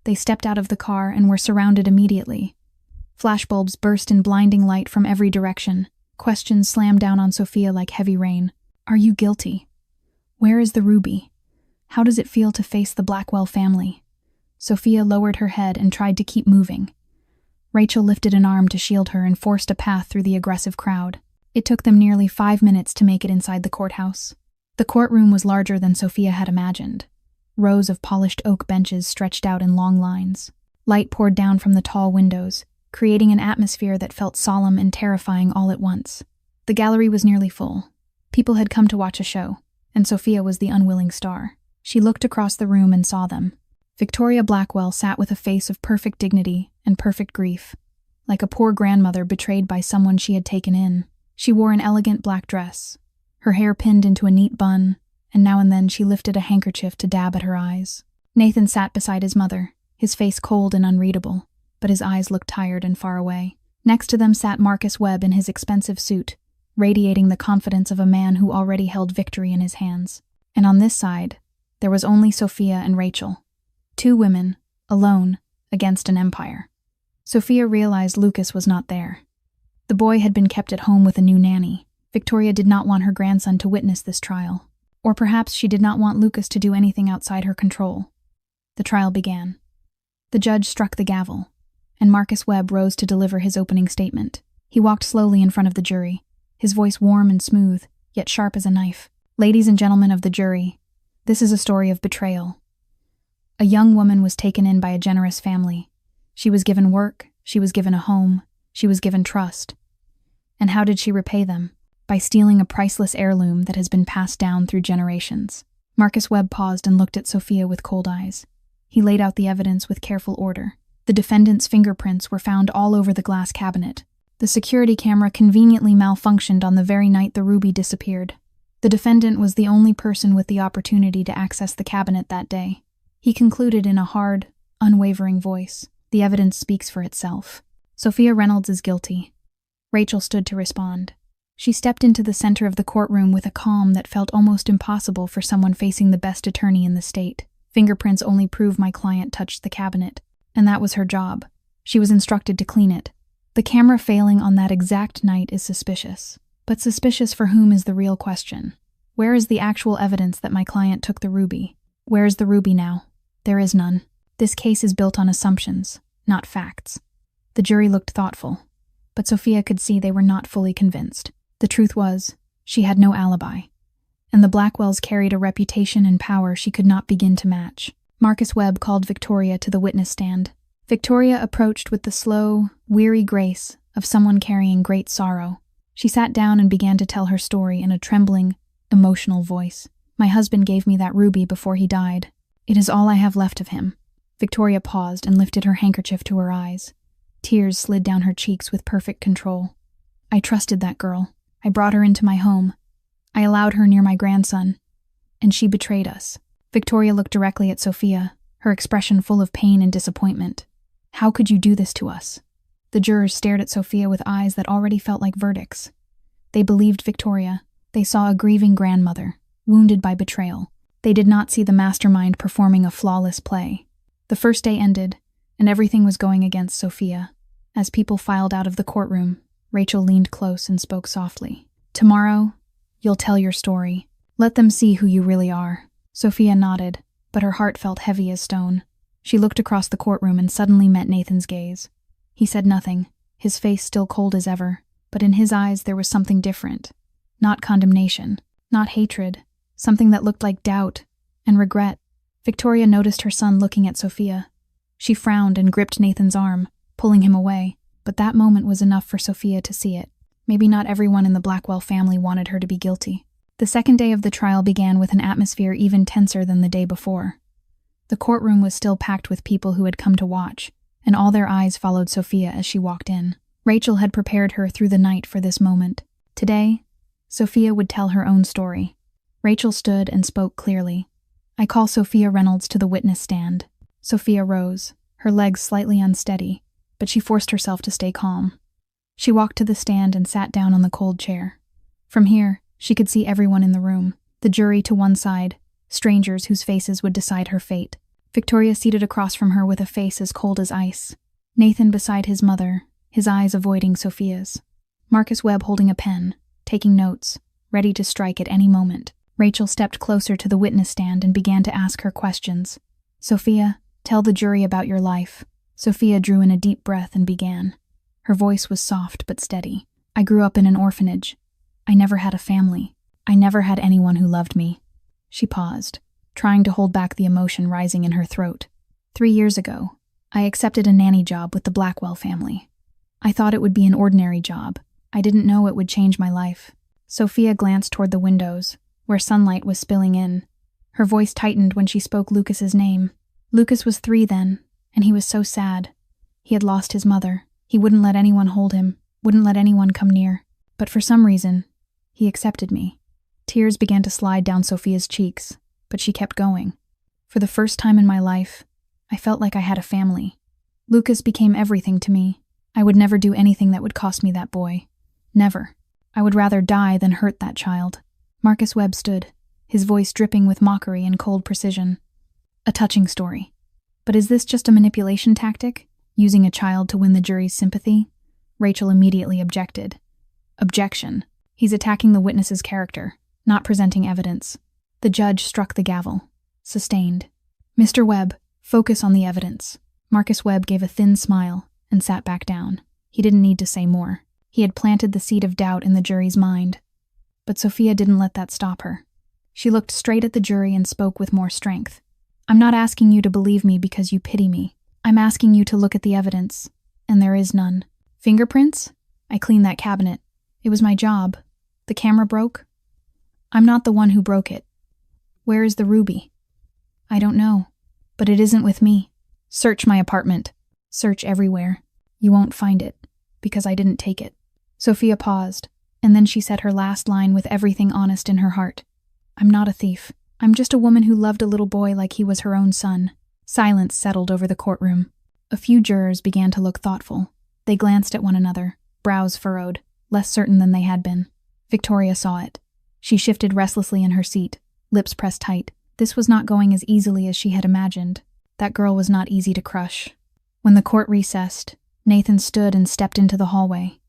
They stepped out of the car and were surrounded immediately. Flashbulbs burst in blinding light from every direction. Questions slammed down on Sophia like heavy rain. Are you guilty? Where is the ruby? How does it feel to face the Blackwell family? Sophia lowered her head and tried to keep moving. Rachel lifted an arm to shield her and forced a path through the aggressive crowd. It took them nearly 5 minutes to make it inside the courthouse. The courtroom was larger than Sophia had imagined. Rows of polished oak benches stretched out in long lines. Light poured down from the tall windows, creating an atmosphere that felt solemn and terrifying all at once. The gallery was nearly full. People had come to watch a show, and Sophia was the unwilling star. She looked across the room and saw them. Victoria Blackwell sat with a face of perfect dignity and perfect grief, like a poor grandmother betrayed by someone she had taken in. She wore an elegant black dress, her hair pinned into a neat bun, and now and then she lifted a handkerchief to dab at her eyes. Nathan sat beside his mother, his face cold and unreadable, but his eyes looked tired and far away. Next to them sat Marcus Webb in his expensive suit, radiating the confidence of a man who already held victory in his hands. And on this side, there was only Sophia and Rachel. 2 women, alone, against an empire. Sophia realized Lucas was not there. The boy had been kept at home with a new nanny. Victoria did not want her grandson to witness this trial. Or perhaps she did not want Lucas to do anything outside her control. The trial began. The judge struck the gavel, and Marcus Webb rose to deliver his opening statement. He walked slowly in front of the jury, his voice warm and smooth, yet sharp as a knife. Ladies and gentlemen of the jury, this is a story of betrayal. A young woman was taken in by a generous family. She was given work, she was given a home, she was given trust. And how did she repay them? By stealing a priceless heirloom that has been passed down through generations. Marcus Webb paused and looked at Sophia with cold eyes. He laid out the evidence with careful order. The defendant's fingerprints were found all over the glass cabinet. The security camera conveniently malfunctioned on the very night the ruby disappeared. The defendant was the only person with the opportunity to access the cabinet that day. He concluded in a hard, unwavering voice, "The evidence speaks for itself. Sophia Reynolds is guilty." Rachel stood to respond. She stepped into the center of the courtroom with a calm that felt almost impossible for someone facing the best attorney in the state. Fingerprints only prove my client touched the cabinet, and that was her job. She was instructed to clean it. The camera failing on that exact night is suspicious. But suspicious for whom is the real question. Where is the actual evidence that my client took the ruby? Where is the ruby now? There is none. This case is built on assumptions, not facts. The jury looked thoughtful, but Sophia could see they were not fully convinced. The truth was, she had no alibi, and the Blackwells carried a reputation and power she could not begin to match. Marcus Webb called Victoria to the witness stand. Victoria approached with the slow, weary grace of someone carrying great sorrow. She sat down and began to tell her story in a trembling, emotional voice. "My husband gave me that ruby before he died. It is all I have left of him." Victoria paused and lifted her handkerchief to her eyes. Tears slid down her cheeks with perfect control. "I trusted that girl. I brought her into my home. I allowed her near my grandson. And she betrayed us." Victoria looked directly at Sophia, her expression full of pain and disappointment. "How could you do this to us?" The jurors stared at Sophia with eyes that already felt like verdicts. They believed Victoria. They saw a grieving grandmother, wounded by betrayal. They did not see the mastermind performing a flawless play. The first day ended, and everything was going against Sophia. As people filed out of the courtroom, Rachel leaned close and spoke softly. "Tomorrow, you'll tell your story. Let them see who you really are." Sophia nodded, but her heart felt heavy as stone. She looked across the courtroom and suddenly met Nathan's gaze. He said nothing, his face still cold as ever, but in his eyes there was something different. Not condemnation, not hatred, something that looked like doubt and regret. Victoria noticed her son looking at Sophia. She frowned and gripped Nathan's arm, pulling him away, but that moment was enough for Sophia to see it. Maybe not everyone in the Blackwell family wanted her to be guilty. The second day of the trial began with an atmosphere even tenser than the day before. The courtroom was still packed with people who had come to watch, and all their eyes followed Sophia as she walked in. Rachel had prepared her through the night for this moment. Today, Sophia would tell her own story. Rachel stood and spoke clearly. "I call Sophia Reynolds to the witness stand." Sophia rose, her legs slightly unsteady, but she forced herself to stay calm. She walked to the stand and sat down on the cold chair. From here, she could see everyone in the room, the jury to one side, strangers whose faces would decide her fate. Victoria seated across from her with a face as cold as ice. Nathan beside his mother, his eyes avoiding Sophia's. Marcus Webb holding a pen, taking notes, ready to strike at any moment. Rachel stepped closer to the witness stand and began to ask her questions. "Sophia, tell the jury about your life." Sophia drew in a deep breath and began. Her voice was soft but steady. "I grew up in an orphanage. I never had a family. I never had anyone who loved me." She paused, trying to hold back the emotion rising in her throat. 3 years ago, I accepted a nanny job with the Blackwell family. I thought it would be an ordinary job. I didn't know it would change my life. Sophia glanced toward the windows, where sunlight was spilling in. Her voice tightened when she spoke Lucas's name. Lucas was 3 then, and he was so sad. He had lost his mother. He wouldn't let anyone hold him, wouldn't let anyone come near. But for some reason, he accepted me. Tears began to slide down Sophia's cheeks, but she kept going. For the first time in my life, I felt like I had a family. Lucas became everything to me. I would never do anything that would cost me that boy. Never. I would rather die than hurt that child. Marcus Webb stood, his voice dripping with mockery and cold precision. "A touching story. But is this just a manipulation tactic? Using a child to win the jury's sympathy?" Rachel immediately objected. "Objection. He's attacking the witness's character, not presenting evidence." The judge struck the gavel. Sustained. "Mr. Webb, focus on the evidence." Marcus Webb gave a thin smile and sat back down. He didn't need to say more. He had planted the seed of doubt in the jury's mind. But Sophia didn't let that stop her. She looked straight at the jury and spoke with more strength. "I'm not asking you to believe me because you pity me. I'm asking you to look at the evidence, and there is none. Fingerprints? I cleaned that cabinet. It was my job. The camera broke? I'm not the one who broke it. Where is the ruby? I don't know, but it isn't with me. Search my apartment. Search everywhere. You won't find it, because I didn't take it." Sophia paused, and then she said her last line with everything honest in her heart. "I'm not a thief. I'm just a woman who loved a little boy like he was her own son." Silence settled over the courtroom. A few jurors began to look thoughtful. They glanced at one another, brows furrowed, less certain than they had been. Victoria saw it. She shifted restlessly in her seat, lips pressed tight. This was not going as easily as she had imagined. That girl was not easy to crush. When the court recessed, Nathan stood and stepped into the hallway.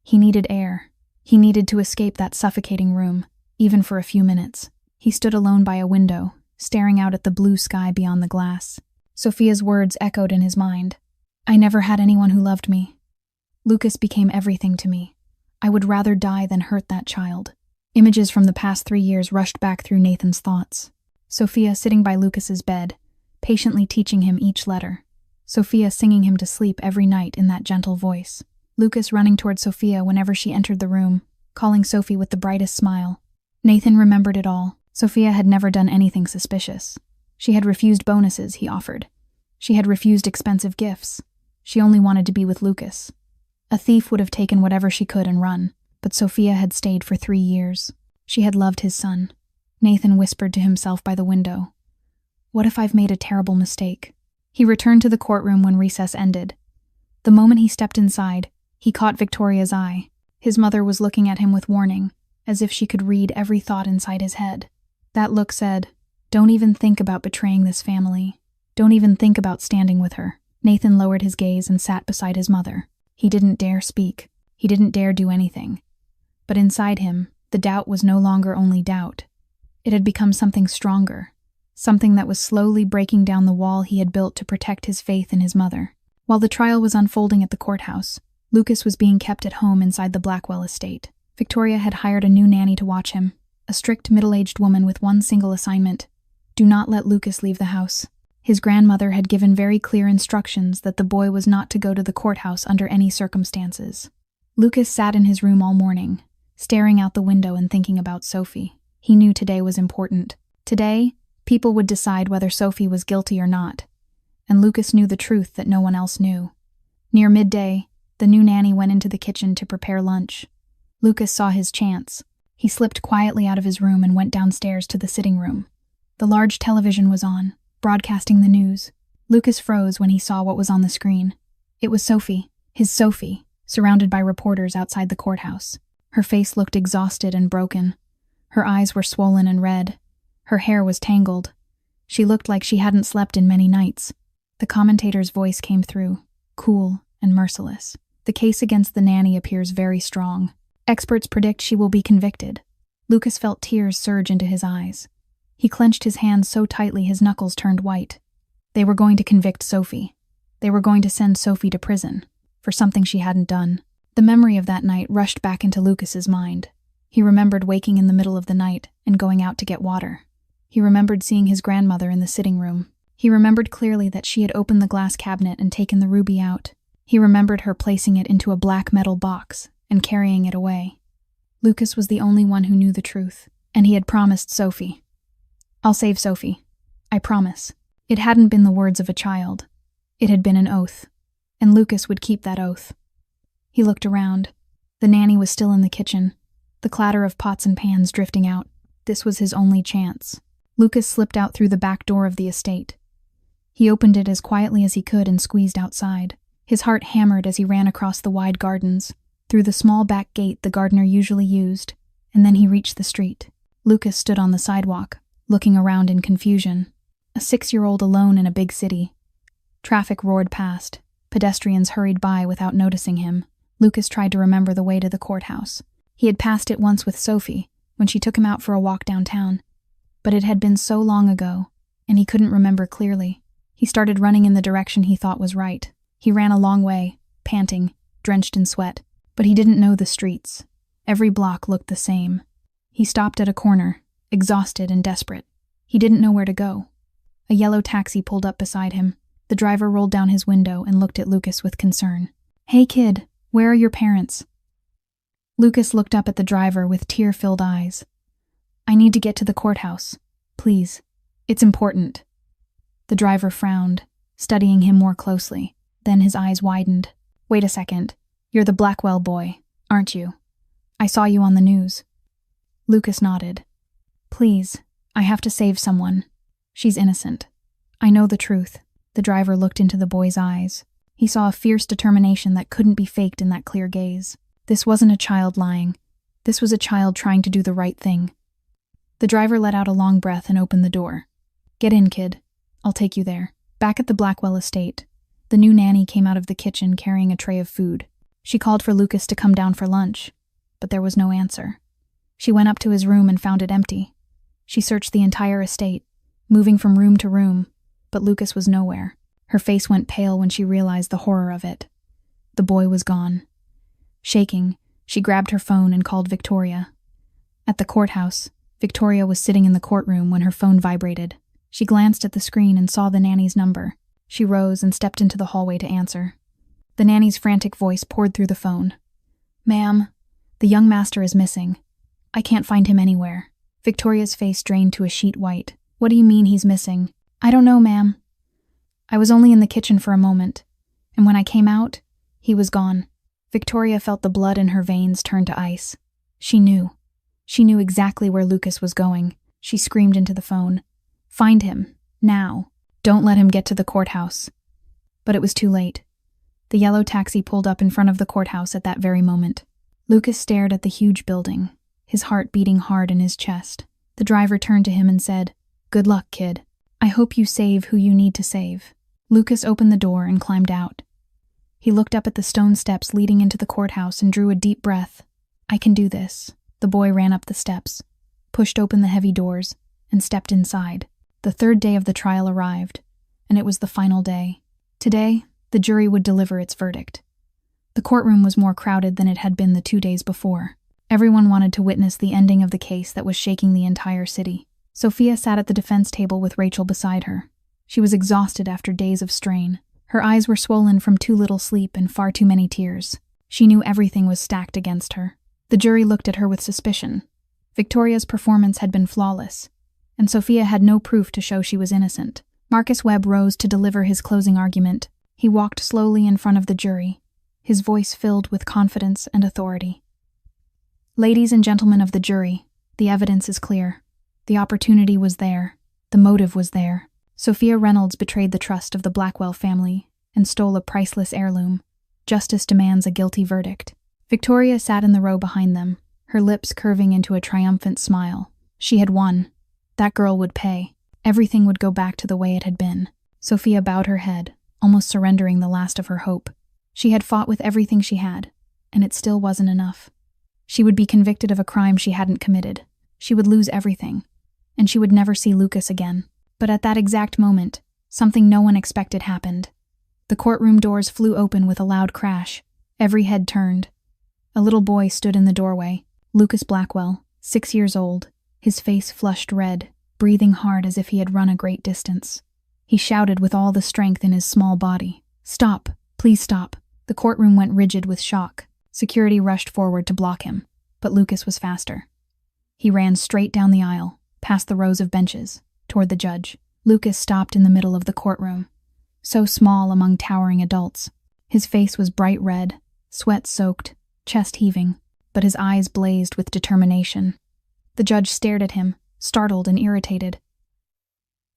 He needed air. He needed to escape that suffocating room, even for a few minutes. He stood alone by a window, staring out at the blue sky beyond the glass. Sophia's words echoed in his mind. "I never had anyone who loved me. Lucas became everything to me. I would rather die than hurt that child." Images from the past 3 years rushed back through Nathan's thoughts. Sophia sitting by Lucas's bed, patiently teaching him each letter. Sophia singing him to sleep every night in that gentle voice. Lucas running toward Sophia whenever she entered the room, calling Sophie with the brightest smile. Nathan remembered it all. Sophia had never done anything suspicious. She had refused bonuses he offered. She had refused expensive gifts. She only wanted to be with Lucas. A thief would have taken whatever she could and run, but Sophia had stayed for 3 years. She had loved his son. Nathan whispered to himself by the window. "What if I've made a terrible mistake?" He returned to the courtroom when recess ended. The moment he stepped inside, he caught Victoria's eye. His mother was looking at him with warning, as if she could read every thought inside his head. That look said, "Don't even think about betraying this family. Don't even think about standing with her." Nathan lowered his gaze and sat beside his mother. He didn't dare speak. He didn't dare do anything. But inside him, the doubt was no longer only doubt. It had become something stronger, something that was slowly breaking down the wall he had built to protect his faith in his mother. While the trial was unfolding at the courthouse, Lucas was being kept at home inside the Blackwell estate. Victoria had hired a new nanny to watch him, a strict middle-aged woman with one single assignment: do not let Lucas leave the house. His grandmother had given very clear instructions that the boy was not to go to the courthouse under any circumstances. Lucas sat in his room all morning, staring out the window and thinking about Sophie. He knew today was important. Today, people would decide whether Sophie was guilty or not. And Lucas knew the truth that no one else knew. Near midday, the new nanny went into the kitchen to prepare lunch. Lucas saw his chance. He slipped quietly out of his room and went downstairs to the sitting room. The large television was on, broadcasting the news. Lucas froze when he saw what was on the screen. It was Sophie, his Sophie, surrounded by reporters outside the courthouse. Her face looked exhausted and broken. Her eyes were swollen and red. Her hair was tangled. She looked like she hadn't slept in many nights. The commentator's voice came through, cool and merciless. The case against the nanny appears very strong. Experts predict she will be convicted. Lucas felt tears surge into his eyes. He clenched his hands so tightly his knuckles turned white. They were going to convict Sophie. They were going to send Sophie to prison for something she hadn't done. The memory of that night rushed back into Lucas's mind. He remembered waking in the middle of the night and going out to get water. He remembered seeing his grandmother in the sitting room. He remembered clearly that she had opened the glass cabinet and taken the ruby out. He remembered her placing it into a black metal box and carrying it away. Lucas was the only one who knew the truth, and he had promised Sophie. "I'll save Sophie. I promise." It hadn't been the words of a child. It had been an oath, and Lucas would keep that oath. He looked around. The nanny was still in the kitchen, the clatter of pots and pans drifting out. This was his only chance. Lucas slipped out through the back door of the estate. He opened it as quietly as he could and squeezed outside. His heart hammered as he ran across the wide gardens, through the small back gate the gardener usually used, and then he reached the street. Lucas stood on the sidewalk, looking around in confusion. A 6-year-old alone in a big city. Traffic roared past. Pedestrians hurried by without noticing him. Lucas tried to remember the way to the courthouse. He had passed it once with Sophie, when she took him out for a walk downtown. But it had been so long ago, and he couldn't remember clearly. He started running in the direction he thought was right. He ran a long way, panting, drenched in sweat. But he didn't know the streets. Every block looked the same. He stopped at a corner, exhausted and desperate. He didn't know where to go. A yellow taxi pulled up beside him. The driver rolled down his window and looked at Lucas with concern. "Hey kid, where are your parents?" Lucas looked up at the driver with tear-filled eyes. "I need to get to the courthouse. Please. It's important." The driver frowned, studying him more closely. Then his eyes widened. "Wait a second. You're the Blackwell boy, aren't you? I saw you on the news." Lucas nodded. "Please, I have to save someone. She's innocent. I know the truth." The driver looked into the boy's eyes. He saw a fierce determination that couldn't be faked in that clear gaze. This wasn't a child lying. This was a child trying to do the right thing. The driver let out a long breath and opened the door. "Get in, kid. I'll take you there." Back at the Blackwell estate, the new nanny came out of the kitchen carrying a tray of food. She called for Lucas to come down for lunch, but there was no answer. She went up to his room and found it empty. She searched the entire estate, moving from room to room, but Lucas was nowhere. Her face went pale when she realized the horror of it. The boy was gone. Shaking, she grabbed her phone and called Victoria. At the courthouse, Victoria was sitting in the courtroom when her phone vibrated. She glanced at the screen and saw the nanny's number. She rose and stepped into the hallway to answer. The nanny's frantic voice poured through the phone. "Ma'am, the young master is missing. I can't find him anywhere." Victoria's face drained to a sheet white. "What do you mean he's missing?" "I don't know, ma'am. I was only in the kitchen for a moment, and when I came out, he was gone." Victoria felt the blood in her veins turn to ice. She knew. She knew exactly where Lucas was going. She screamed into the phone. "Find him, now. Don't let him get to the courthouse." But it was too late. The yellow taxi pulled up in front of the courthouse at that very moment. Lucas stared at the huge building, his heart beating hard in his chest. The driver turned to him and said, "Good luck, kid. I hope you save who you need to save." Lucas opened the door and climbed out. He looked up at the stone steps leading into the courthouse and drew a deep breath. "I can do this." The boy ran up the steps, pushed open the heavy doors, and stepped inside. The third day of the trial arrived, and it was the final day. Today, the jury would deliver its verdict. The courtroom was more crowded than it had been the 2 days before. Everyone wanted to witness the ending of the case that was shaking the entire city. Sophia sat at the defense table with Rachel beside her. She was exhausted after days of strain. Her eyes were swollen from too little sleep and far too many tears. She knew everything was stacked against her. The jury looked at her with suspicion. Victoria's performance had been flawless, and Sophia had no proof to show she was innocent. Marcus Webb rose to deliver his closing argument. He walked slowly in front of the jury, his voice filled with confidence and authority. Ladies and gentlemen of the jury, the evidence is clear. The opportunity was there. The motive was there. Sophia Reynolds betrayed the trust of the Blackwell family and stole a priceless heirloom. Justice demands a guilty verdict. Victoria sat in the row behind them, her lips curving into a triumphant smile. She had won. That girl would pay. Everything would go back to the way it had been. Sophia bowed her head, almost surrendering the last of her hope. She had fought with everything she had, and it still wasn't enough. She would be convicted of a crime she hadn't committed. She would lose everything, and she would never see Lucas again. But at that exact moment, something no one expected happened. The courtroom doors flew open with a loud crash. Every head turned. A little boy stood in the doorway. Lucas Blackwell, 6 years old, his face flushed red, breathing hard as if he had run a great distance. He shouted with all the strength in his small body. "Stop! Please stop!" The courtroom went rigid with shock. Security rushed forward to block him, but Lucas was faster. He ran straight down the aisle, past the rows of benches, toward the judge. Lucas stopped in the middle of the courtroom, so small among towering adults. His face was bright red, sweat-soaked, chest heaving, but his eyes blazed with determination. The judge stared at him, startled and irritated.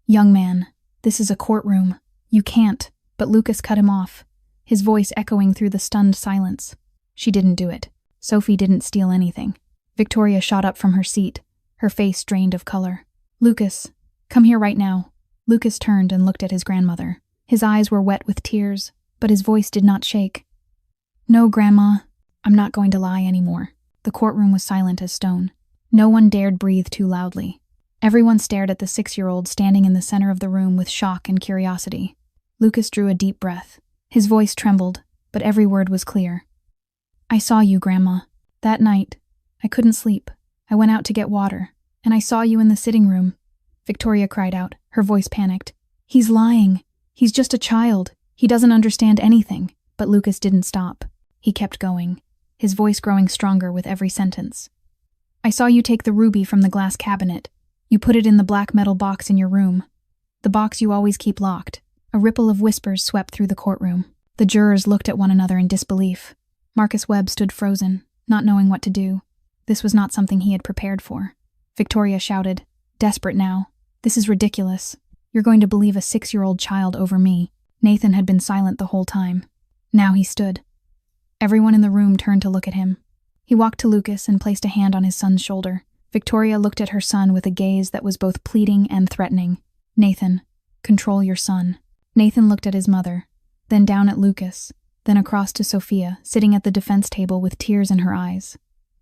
"Young man, this is a courtroom. You can't," but Lucas cut him off, his voice echoing through the stunned silence. "She didn't do it. Sophie didn't steal anything." Victoria shot up from her seat, her face drained of color. "Lucas, come here right now." Lucas turned and looked at his grandmother. His eyes were wet with tears, but his voice did not shake. "No, Grandma, I'm not going to lie anymore." The courtroom was silent as stone. No one dared breathe too loudly. Everyone stared at the 6-year-old standing in the center of the room with shock and curiosity. Lucas drew a deep breath. His voice trembled, but every word was clear. "I saw you, Grandma. That night, I couldn't sleep. I went out to get water, and I saw you in the sitting room." Victoria cried out, her voice panicked. "He's lying. He's just a child. He doesn't understand anything." But Lucas didn't stop. He kept going, his voice growing stronger with every sentence. "I saw you take the ruby from the glass cabinet. You put it in the black metal box in your room. The box you always keep locked." A ripple of whispers swept through the courtroom. The jurors looked at one another in disbelief. Marcus Webb stood frozen, not knowing what to do. This was not something he had prepared for. Victoria shouted, desperate now, "This is ridiculous. You're going to believe a 6-year-old child over me." Nathan had been silent the whole time. Now he stood. Everyone in the room turned to look at him. He walked to Lucas and placed a hand on his son's shoulder. Victoria looked at her son with a gaze that was both pleading and threatening. "Nathan, control your son." Nathan looked at his mother, then down at Lucas, then across to Sophia, sitting at the defense table with tears in her eyes.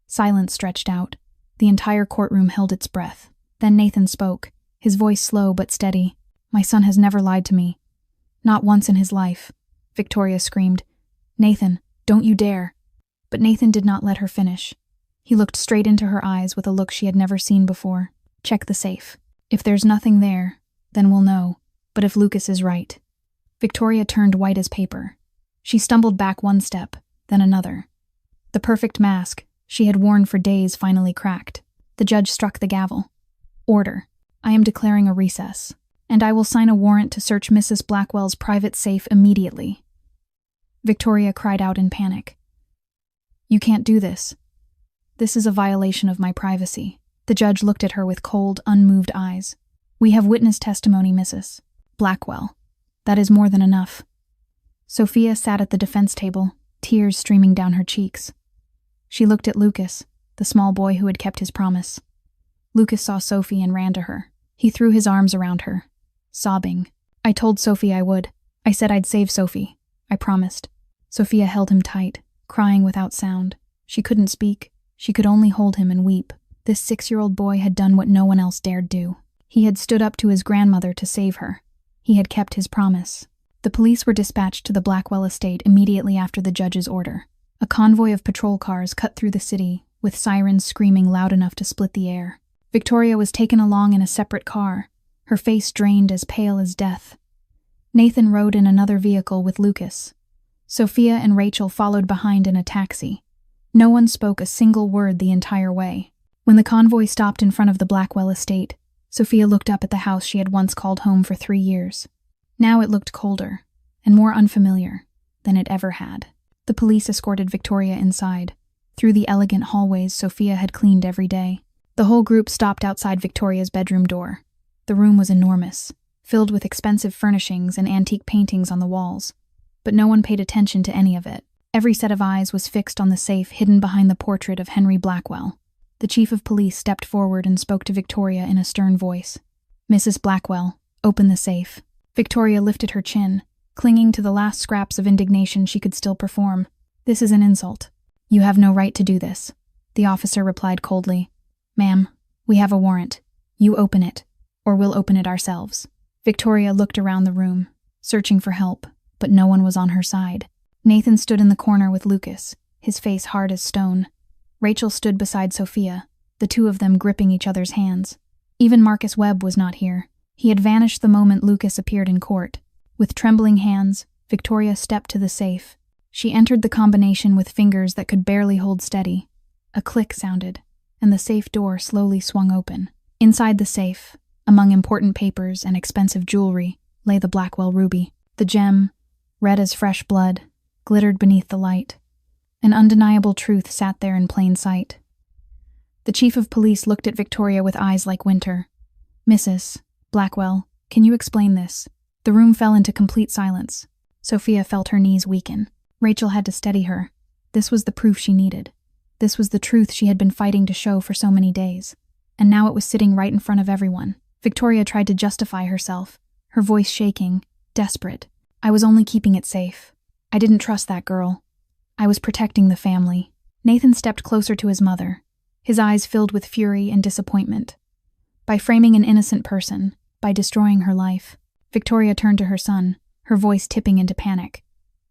Silence stretched out. The entire courtroom held its breath. Then Nathan spoke, his voice slow but steady. "My son has never lied to me. Not once in his life." Victoria screamed, "Nathan, don't you dare." But Nathan did not let her finish. He looked straight into her eyes with a look she had never seen before. "Check the safe. If there's nothing there, then we'll know. But if Lucas is right." Victoria turned white as paper. She stumbled back one step, then another. The perfect mask she had worn for days finally cracked. The judge struck the gavel. "Order. I am declaring a recess, and I will sign a warrant to search Mrs. Blackwell's private safe immediately." Victoria cried out in panic. "You can't do this. This is a violation of my privacy." The judge looked at her with cold, unmoved eyes. "We have witness testimony, Mrs. Blackwell. That is more than enough." Sophia sat at the defense table, tears streaming down her cheeks. She looked at Lucas, the small boy who had kept his promise. Lucas saw Sophie and ran to her. He threw his arms around her, sobbing. "I told Sophie I would. I said I'd save Sophie. I promised." Sophia held him tight, crying without sound. She couldn't speak. She could only hold him and weep. This 6-year-old boy had done what no one else dared do. He had stood up to his grandmother to save her. He had kept his promise. The police were dispatched to the Blackwell estate immediately after the judge's order. A convoy of patrol cars cut through the city, with sirens screaming loud enough to split the air. Victoria was taken along in a separate car, her face drained as pale as death. Nathan rode in another vehicle with Lucas. Sophia and Rachel followed behind in a taxi. No one spoke a single word the entire way. When the convoy stopped in front of the Blackwell estate, Sophia looked up at the house she had once called home for 3 years. Now it looked colder and more unfamiliar than it ever had. The police escorted Victoria inside, through the elegant hallways Sophia had cleaned every day. The whole group stopped outside Victoria's bedroom door. The room was enormous, filled with expensive furnishings and antique paintings on the walls. But no one paid attention to any of it. Every set of eyes was fixed on the safe hidden behind the portrait of Henry Blackwell. The chief of police stepped forward and spoke to Victoria in a stern voice. "Mrs. Blackwell, open the safe." Victoria lifted her chin, clinging to the last scraps of indignation she could still perform. "This is an insult. You have no right to do this," the officer replied coldly. "Ma'am, we have a warrant. You open it, or we'll open it ourselves." Victoria looked around the room, searching for help, but no one was on her side. Nathan stood in the corner with Lucas, his face hard as stone. Rachel stood beside Sophia, the two of them gripping each other's hands. Even Marcus Webb was not here. He had vanished the moment Lucas appeared in court. With trembling hands, Victoria stepped to the safe. She entered the combination with fingers that could barely hold steady. A click sounded, and the safe door slowly swung open. Inside the safe, among important papers and expensive jewelry, lay the Blackwell ruby. The gem, red as fresh blood, glittered beneath the light. An undeniable truth sat there in plain sight. The chief of police looked at Victoria with eyes like winter. "Mrs. Blackwell, can you explain this?" The room fell into complete silence. Sophia felt her knees weaken. Rachel had to steady her. This was the proof she needed. This was the truth she had been fighting to show for so many days. And now it was sitting right in front of everyone. Victoria tried to justify herself, her voice shaking, desperate. "I was only keeping it safe. I didn't trust that girl. I was protecting the family." Nathan stepped closer to his mother, his eyes filled with fury and disappointment. By framing an innocent person, by destroying her life, Victoria turned to her son, her voice tipping into panic.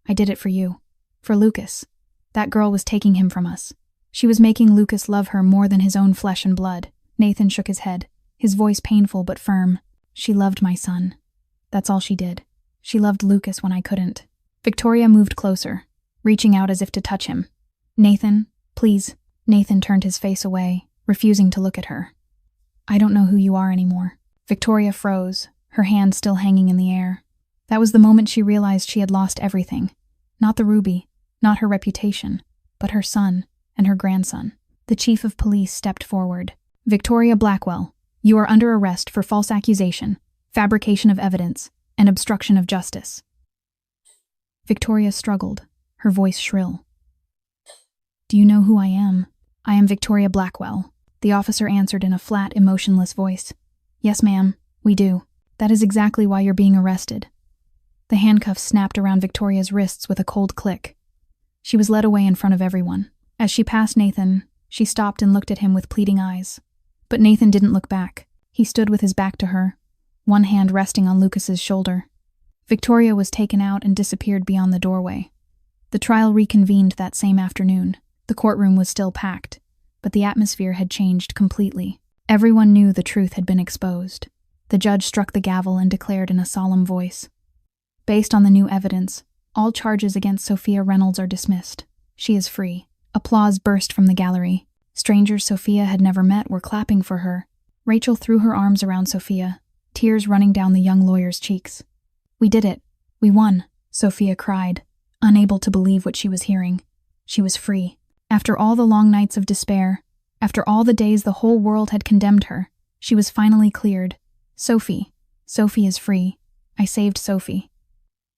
"I did it for you. For Lucas. That girl was taking him from us. She was making Lucas love her more than his own flesh and blood." Nathan shook his head, his voice painful but firm. "She loved my son. That's all she did. She loved Lucas when I couldn't." Victoria moved closer, reaching out as if to touch him. "Nathan, please." Nathan turned his face away, refusing to look at her. "I don't know who you are anymore." Victoria froze, her hand still hanging in the air. That was the moment she realized she had lost everything. Not the ruby, not her reputation, but her son and her grandson. The chief of police stepped forward. "Victoria Blackwell, you are under arrest for false accusation, fabrication of evidence, and obstruction of justice." Victoria struggled, her voice shrill. "Do you know who I am?" "I am Victoria Blackwell," the officer answered in a flat, emotionless voice. "Yes, ma'am, we do. That is exactly why you're being arrested." The handcuffs snapped around Victoria's wrists with a cold click. She was led away in front of everyone. As she passed Nathan, she stopped and looked at him with pleading eyes. But Nathan didn't look back. He stood with his back to her, one hand resting on Lucas's shoulder. Victoria was taken out and disappeared beyond the doorway. The trial reconvened that same afternoon. The courtroom was still packed, but the atmosphere had changed completely. Everyone knew the truth had been exposed. The judge struck the gavel and declared in a solemn voice, "Based on the new evidence, all charges against Sophia Reynolds are dismissed. She is free." Applause burst from the gallery. Strangers Sophia had never met were clapping for her. Rachel threw her arms around Sophia, tears running down the young lawyer's cheeks. "We did it. We won," Sophia cried, unable to believe what she was hearing. She was free. After all the long nights of despair, after all the days the whole world had condemned her, she was finally cleared. Sophie is free. I saved Sophie."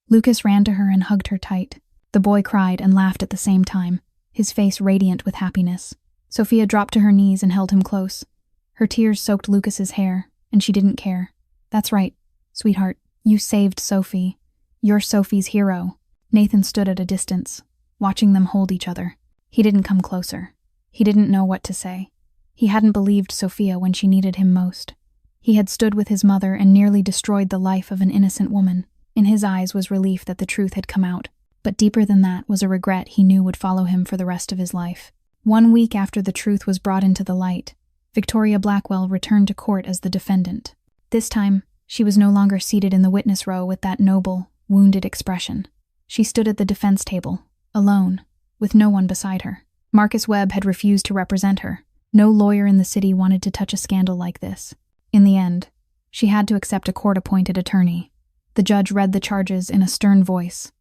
Lucas ran to her and hugged her tight. The boy cried and laughed at the same time, his face radiant with happiness. Sophia dropped to her knees and held him close. Her tears soaked Lucas's hair, and she didn't care. "That's right, sweetheart. You saved Sophie. You're Sophie's hero." Nathan stood at a distance, watching them hold each other. He didn't come closer. He didn't know what to say. He hadn't believed Sophia when she needed him most. He had stood with his mother and nearly destroyed the life of an innocent woman. In his eyes was relief that the truth had come out, but deeper than that was a regret he knew would follow him for the rest of his life. 1 week after the truth was brought into the light, Victoria Blackwell returned to court as the defendant. This time, she was no longer seated in the witness row with that noble, wounded expression. She stood at the defense table, alone, with no one beside her. Marcus Webb had refused to represent her. No lawyer in the city wanted to touch a scandal like this. In the end, she had to accept a court-appointed attorney. The judge read the charges in a stern voice.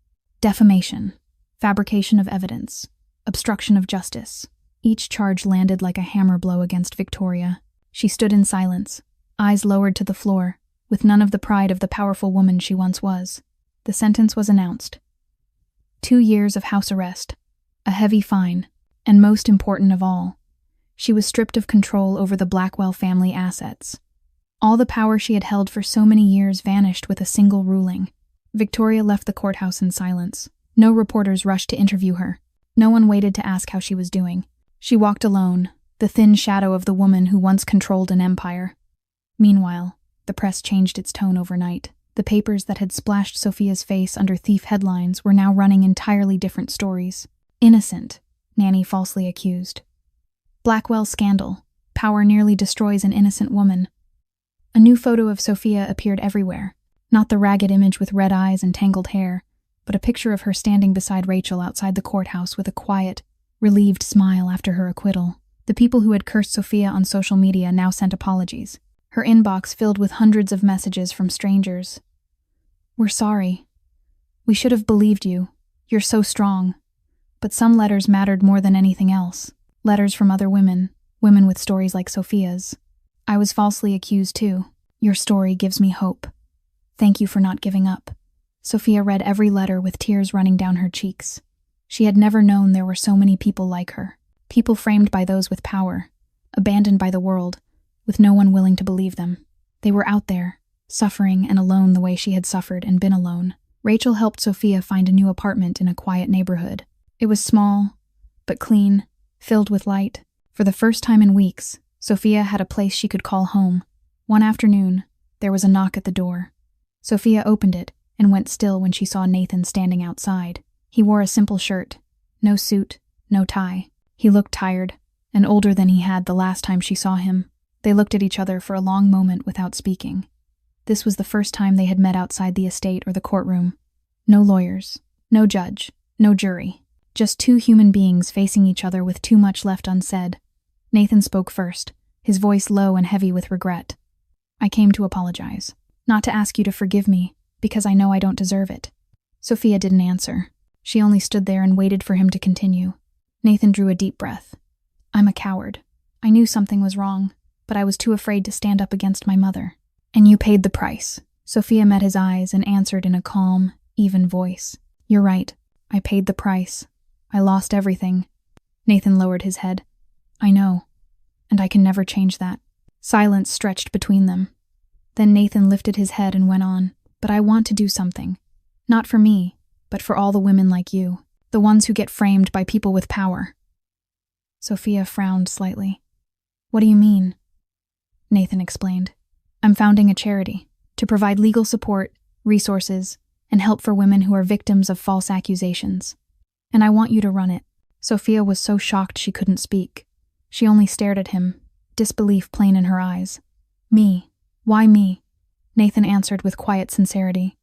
Defamation, fabrication of evidence, obstruction of justice. Each charge landed like a hammer blow against Victoria. She stood in silence, eyes lowered to the floor, with none of the pride of the powerful woman she once was. The sentence was announced. 2 years of house arrest, a heavy fine, and most important of all, she was stripped of control over the Blackwell family assets. All the power she had held for so many years vanished with a single ruling. Victoria left the courthouse in silence. No reporters rushed to interview her. No one waited to ask how she was doing. She walked alone, the thin shadow of the woman who once controlled an empire. Meanwhile, the press changed its tone overnight. The papers that had splashed Sophia's face under thief headlines were now running entirely different stories. Innocent, Nanny falsely accused. Blackwell scandal, power nearly destroys an innocent woman. A new photo of Sophia appeared everywhere, not the ragged image with red eyes and tangled hair, but a picture of her standing beside Rachel outside the courthouse with a quiet, relieved smile after her acquittal. The people who had cursed Sophia on social media now sent apologies, her inbox filled with hundreds of messages from strangers. "We're sorry. We should have believed you. You're so strong." But some letters mattered more than anything else. Letters from other women, women with stories like Sophia's. "I was falsely accused too. Your story gives me hope. Thank you for not giving up." Sophia read every letter with tears running down her cheeks. She had never known there were so many people like her. People framed by those with power, abandoned by the world, with no one willing to believe them. They were out there, suffering and alone the way she had suffered and been alone. Rachel helped Sophia find a new apartment in a quiet neighborhood. It was small, but clean, filled with light. For the first time in weeks, Sophia had a place she could call home. One afternoon, there was a knock at the door. Sophia opened it and went still when she saw Nathan standing outside. He wore a simple shirt, no suit, no tie. He looked tired, and older than he had the last time she saw him. They looked at each other for a long moment without speaking. This was the first time they had met outside the estate or the courtroom. No lawyers, no judge, no jury. Just two human beings facing each other with too much left unsaid. Nathan spoke first, his voice low and heavy with regret. "I came to apologize. Not to ask you to forgive me, because I know I don't deserve it." Sophia didn't answer. She only stood there and waited for him to continue. Nathan drew a deep breath. "I'm a coward. I knew something was wrong, but I was too afraid to stand up against my mother. And you paid the price." Sophia met his eyes and answered in a calm, even voice. "You're right. I paid the price. I lost everything." Nathan lowered his head. "I know, and I can never change that." Silence stretched between them. Then Nathan lifted his head and went on. "But I want to do something. Not for me, but for all the women like you, the ones who get framed by people with power." Sophia frowned slightly. "What do you mean?" Nathan explained. "I'm founding a charity to provide legal support, resources, and help for women who are victims of false accusations. And I want you to run it." Sophia was so shocked she couldn't speak. She only stared at him, disbelief plain in her eyes. "Me? Why me?" Nathan answered with quiet sincerity.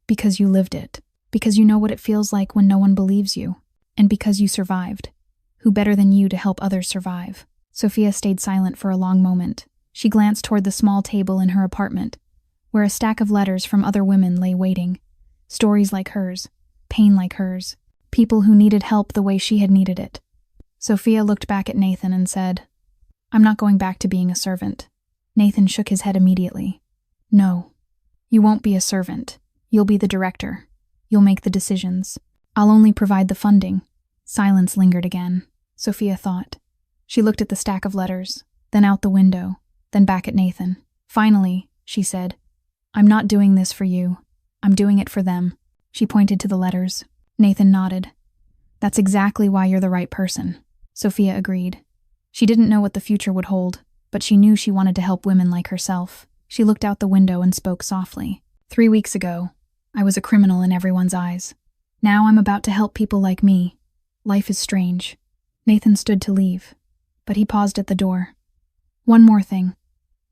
"Because you lived it. Because you know what it feels like when no one believes you. And because you survived. Who better than you to help others survive?" Sophia stayed silent for a long moment. She glanced toward the small table in her apartment, where a stack of letters from other women lay waiting. Stories like hers, pain like hers, people who needed help the way she had needed it. Sophia looked back at Nathan and said, "I'm not going back to being a servant." Nathan shook his head immediately. "No, you won't be a servant. You'll be the director. You'll make the decisions. I'll only provide the funding." Silence lingered again. Sophia thought. She looked at the stack of letters, then out the window, then back at Nathan. Finally, she said, "I'm not doing this for you. I'm doing it for them." She pointed to the letters. Nathan nodded. "That's exactly why you're the right person," Sophia agreed. She didn't know what the future would hold, but she knew she wanted to help women like herself. She looked out the window and spoke softly. 3 weeks ago, I was a criminal in everyone's eyes. Now I'm about to help people like me. Life is strange." Nathan stood to leave, but he paused at the door. "One more thing.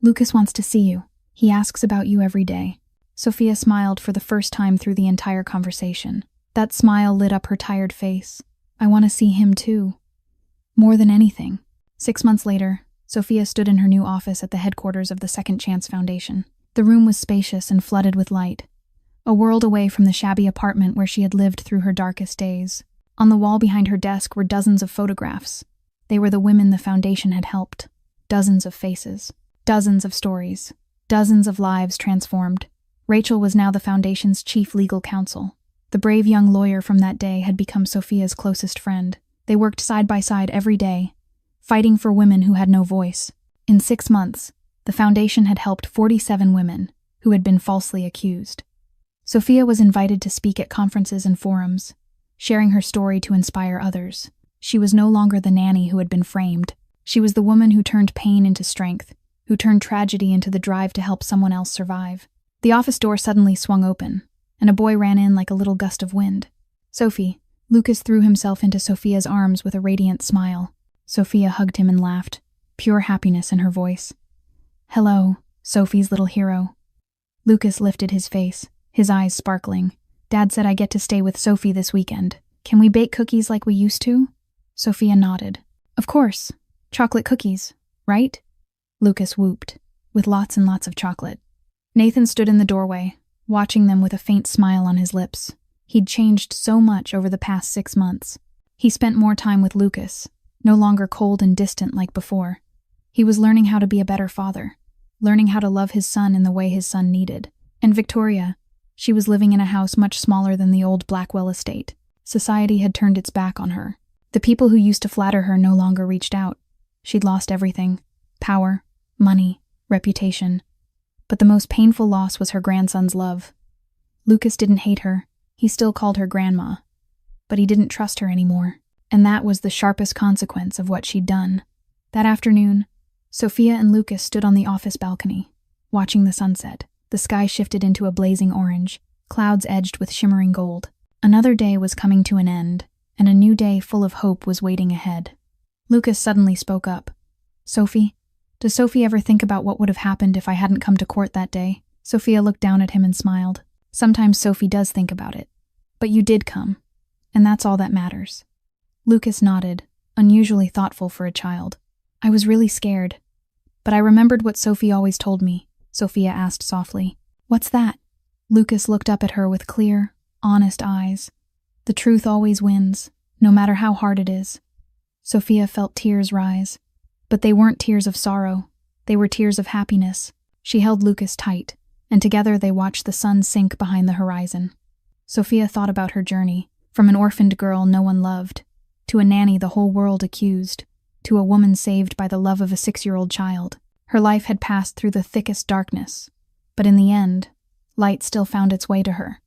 Lucas wants to see you. He asks about you every day." Sophia smiled for the first time through the entire conversation. That smile lit up her tired face. "I want to see him too. More than anything." 6 months later, Sophia stood in her new office at the headquarters of the Second Chance Foundation. The room was spacious and flooded with light, a world away from the shabby apartment where she had lived through her darkest days. On the wall behind her desk were dozens of photographs. They were the women the foundation had helped. Dozens of faces, dozens of stories, dozens of lives transformed. Rachel was now the foundation's chief legal counsel. The brave young lawyer from that day had become Sophia's closest friend. They worked side by side every day, fighting for women who had no voice. In 6 months, the foundation had helped 47 women who had been falsely accused. Sophia was invited to speak at conferences and forums, sharing her story to inspire others. She was no longer the nanny who had been framed. She was the woman who turned pain into strength, who turned tragedy into the drive to help someone else survive. The office door suddenly swung open, and a boy ran in like a little gust of wind. "Sophie." Lucas threw himself into Sophia's arms with a radiant smile. Sophia hugged him and laughed, pure happiness in her voice. "Hello, Sophie's little hero." Lucas lifted his face, his eyes sparkling. "Dad said I get to stay with Sophie this weekend. Can we bake cookies like we used to?" Sophia nodded. "Of course. Chocolate cookies, right?" Lucas whooped, "With lots and lots of chocolate." Nathan stood in the doorway, watching them with a faint smile on his lips. He'd changed so much over the past 6 months. He spent more time with Lucas, no longer cold and distant like before. He was learning how to be a better father, learning how to love his son in the way his son needed. And Victoria, she was living in a house much smaller than the old Blackwell estate. Society had turned its back on her. The people who used to flatter her no longer reached out. She'd lost everything: power, money, reputation. But the most painful loss was her grandson's love. Lucas didn't hate her. He still called her grandma. But he didn't trust her anymore. And that was the sharpest consequence of what she'd done. That afternoon, Sophia and Lucas stood on the office balcony, watching the sunset. The sky shifted into a blazing orange, clouds edged with shimmering gold. Another day was coming to an end, and a new day full of hope was waiting ahead. Lucas suddenly spoke up. "Sophie, does Sophie ever think about what would have happened if I hadn't come to court that day?" Sophia looked down at him and smiled. "Sometimes Sophie does think about it. But you did come, and that's all that matters." Lucas nodded, unusually thoughtful for a child. "I was really scared. But I remembered what Sophie always told me," Sophia asked softly. "What's that?" Lucas looked up at her with clear, honest eyes. "The truth always wins, no matter how hard it is." Sophia felt tears rise. But they weren't tears of sorrow. They were tears of happiness. She held Lucas tight, and together they watched the sun sink behind the horizon. Sophia thought about her journey, from an orphaned girl no one loved, to a nanny the whole world accused, to a woman saved by the love of a 6-year-old child. Her life had passed through the thickest darkness, but in the end, light still found its way to her.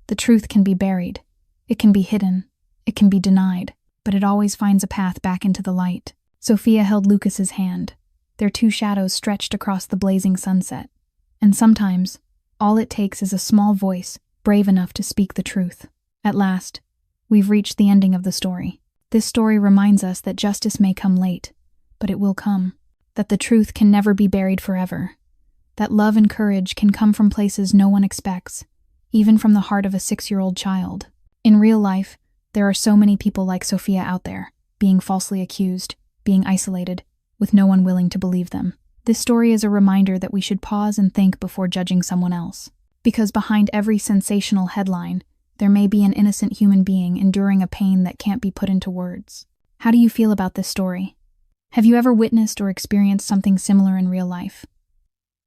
The truth can be buried, it can be hidden, it can be denied, but it always finds a path back into the light. Sophia held Lucas's hand. Their two shadows stretched across the blazing sunset. And sometimes, all it takes is a small voice brave enough to speak the truth. At last, we've reached the ending of the story. This story reminds us that justice may come late, but it will come. That the truth can never be buried forever. That love and courage can come from places no one expects, even from the heart of a 6-year-old child. In real life, there are so many people like Sophia out there, being falsely accused, being isolated, with no one willing to believe them. This story is a reminder that we should pause and think before judging someone else. Because behind every sensational headline, there may be an innocent human being enduring a pain that can't be put into words. How do you feel about this story? Have you ever witnessed or experienced something similar in real life?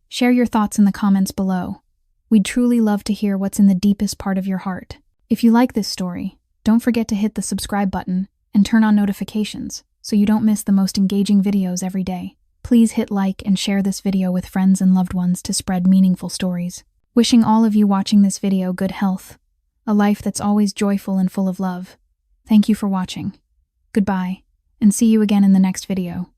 Share your thoughts in the comments below. We'd truly love to hear what's in the deepest part of your heart. If you like this story, don't forget to hit the subscribe button and turn on notifications so you don't miss the most engaging videos every day. Please hit like and share this video with friends and loved ones to spread meaningful stories. Wishing all of you watching this video good health, a life that's always joyful and full of love. Thank you for watching. Goodbye, and see you again in the next video.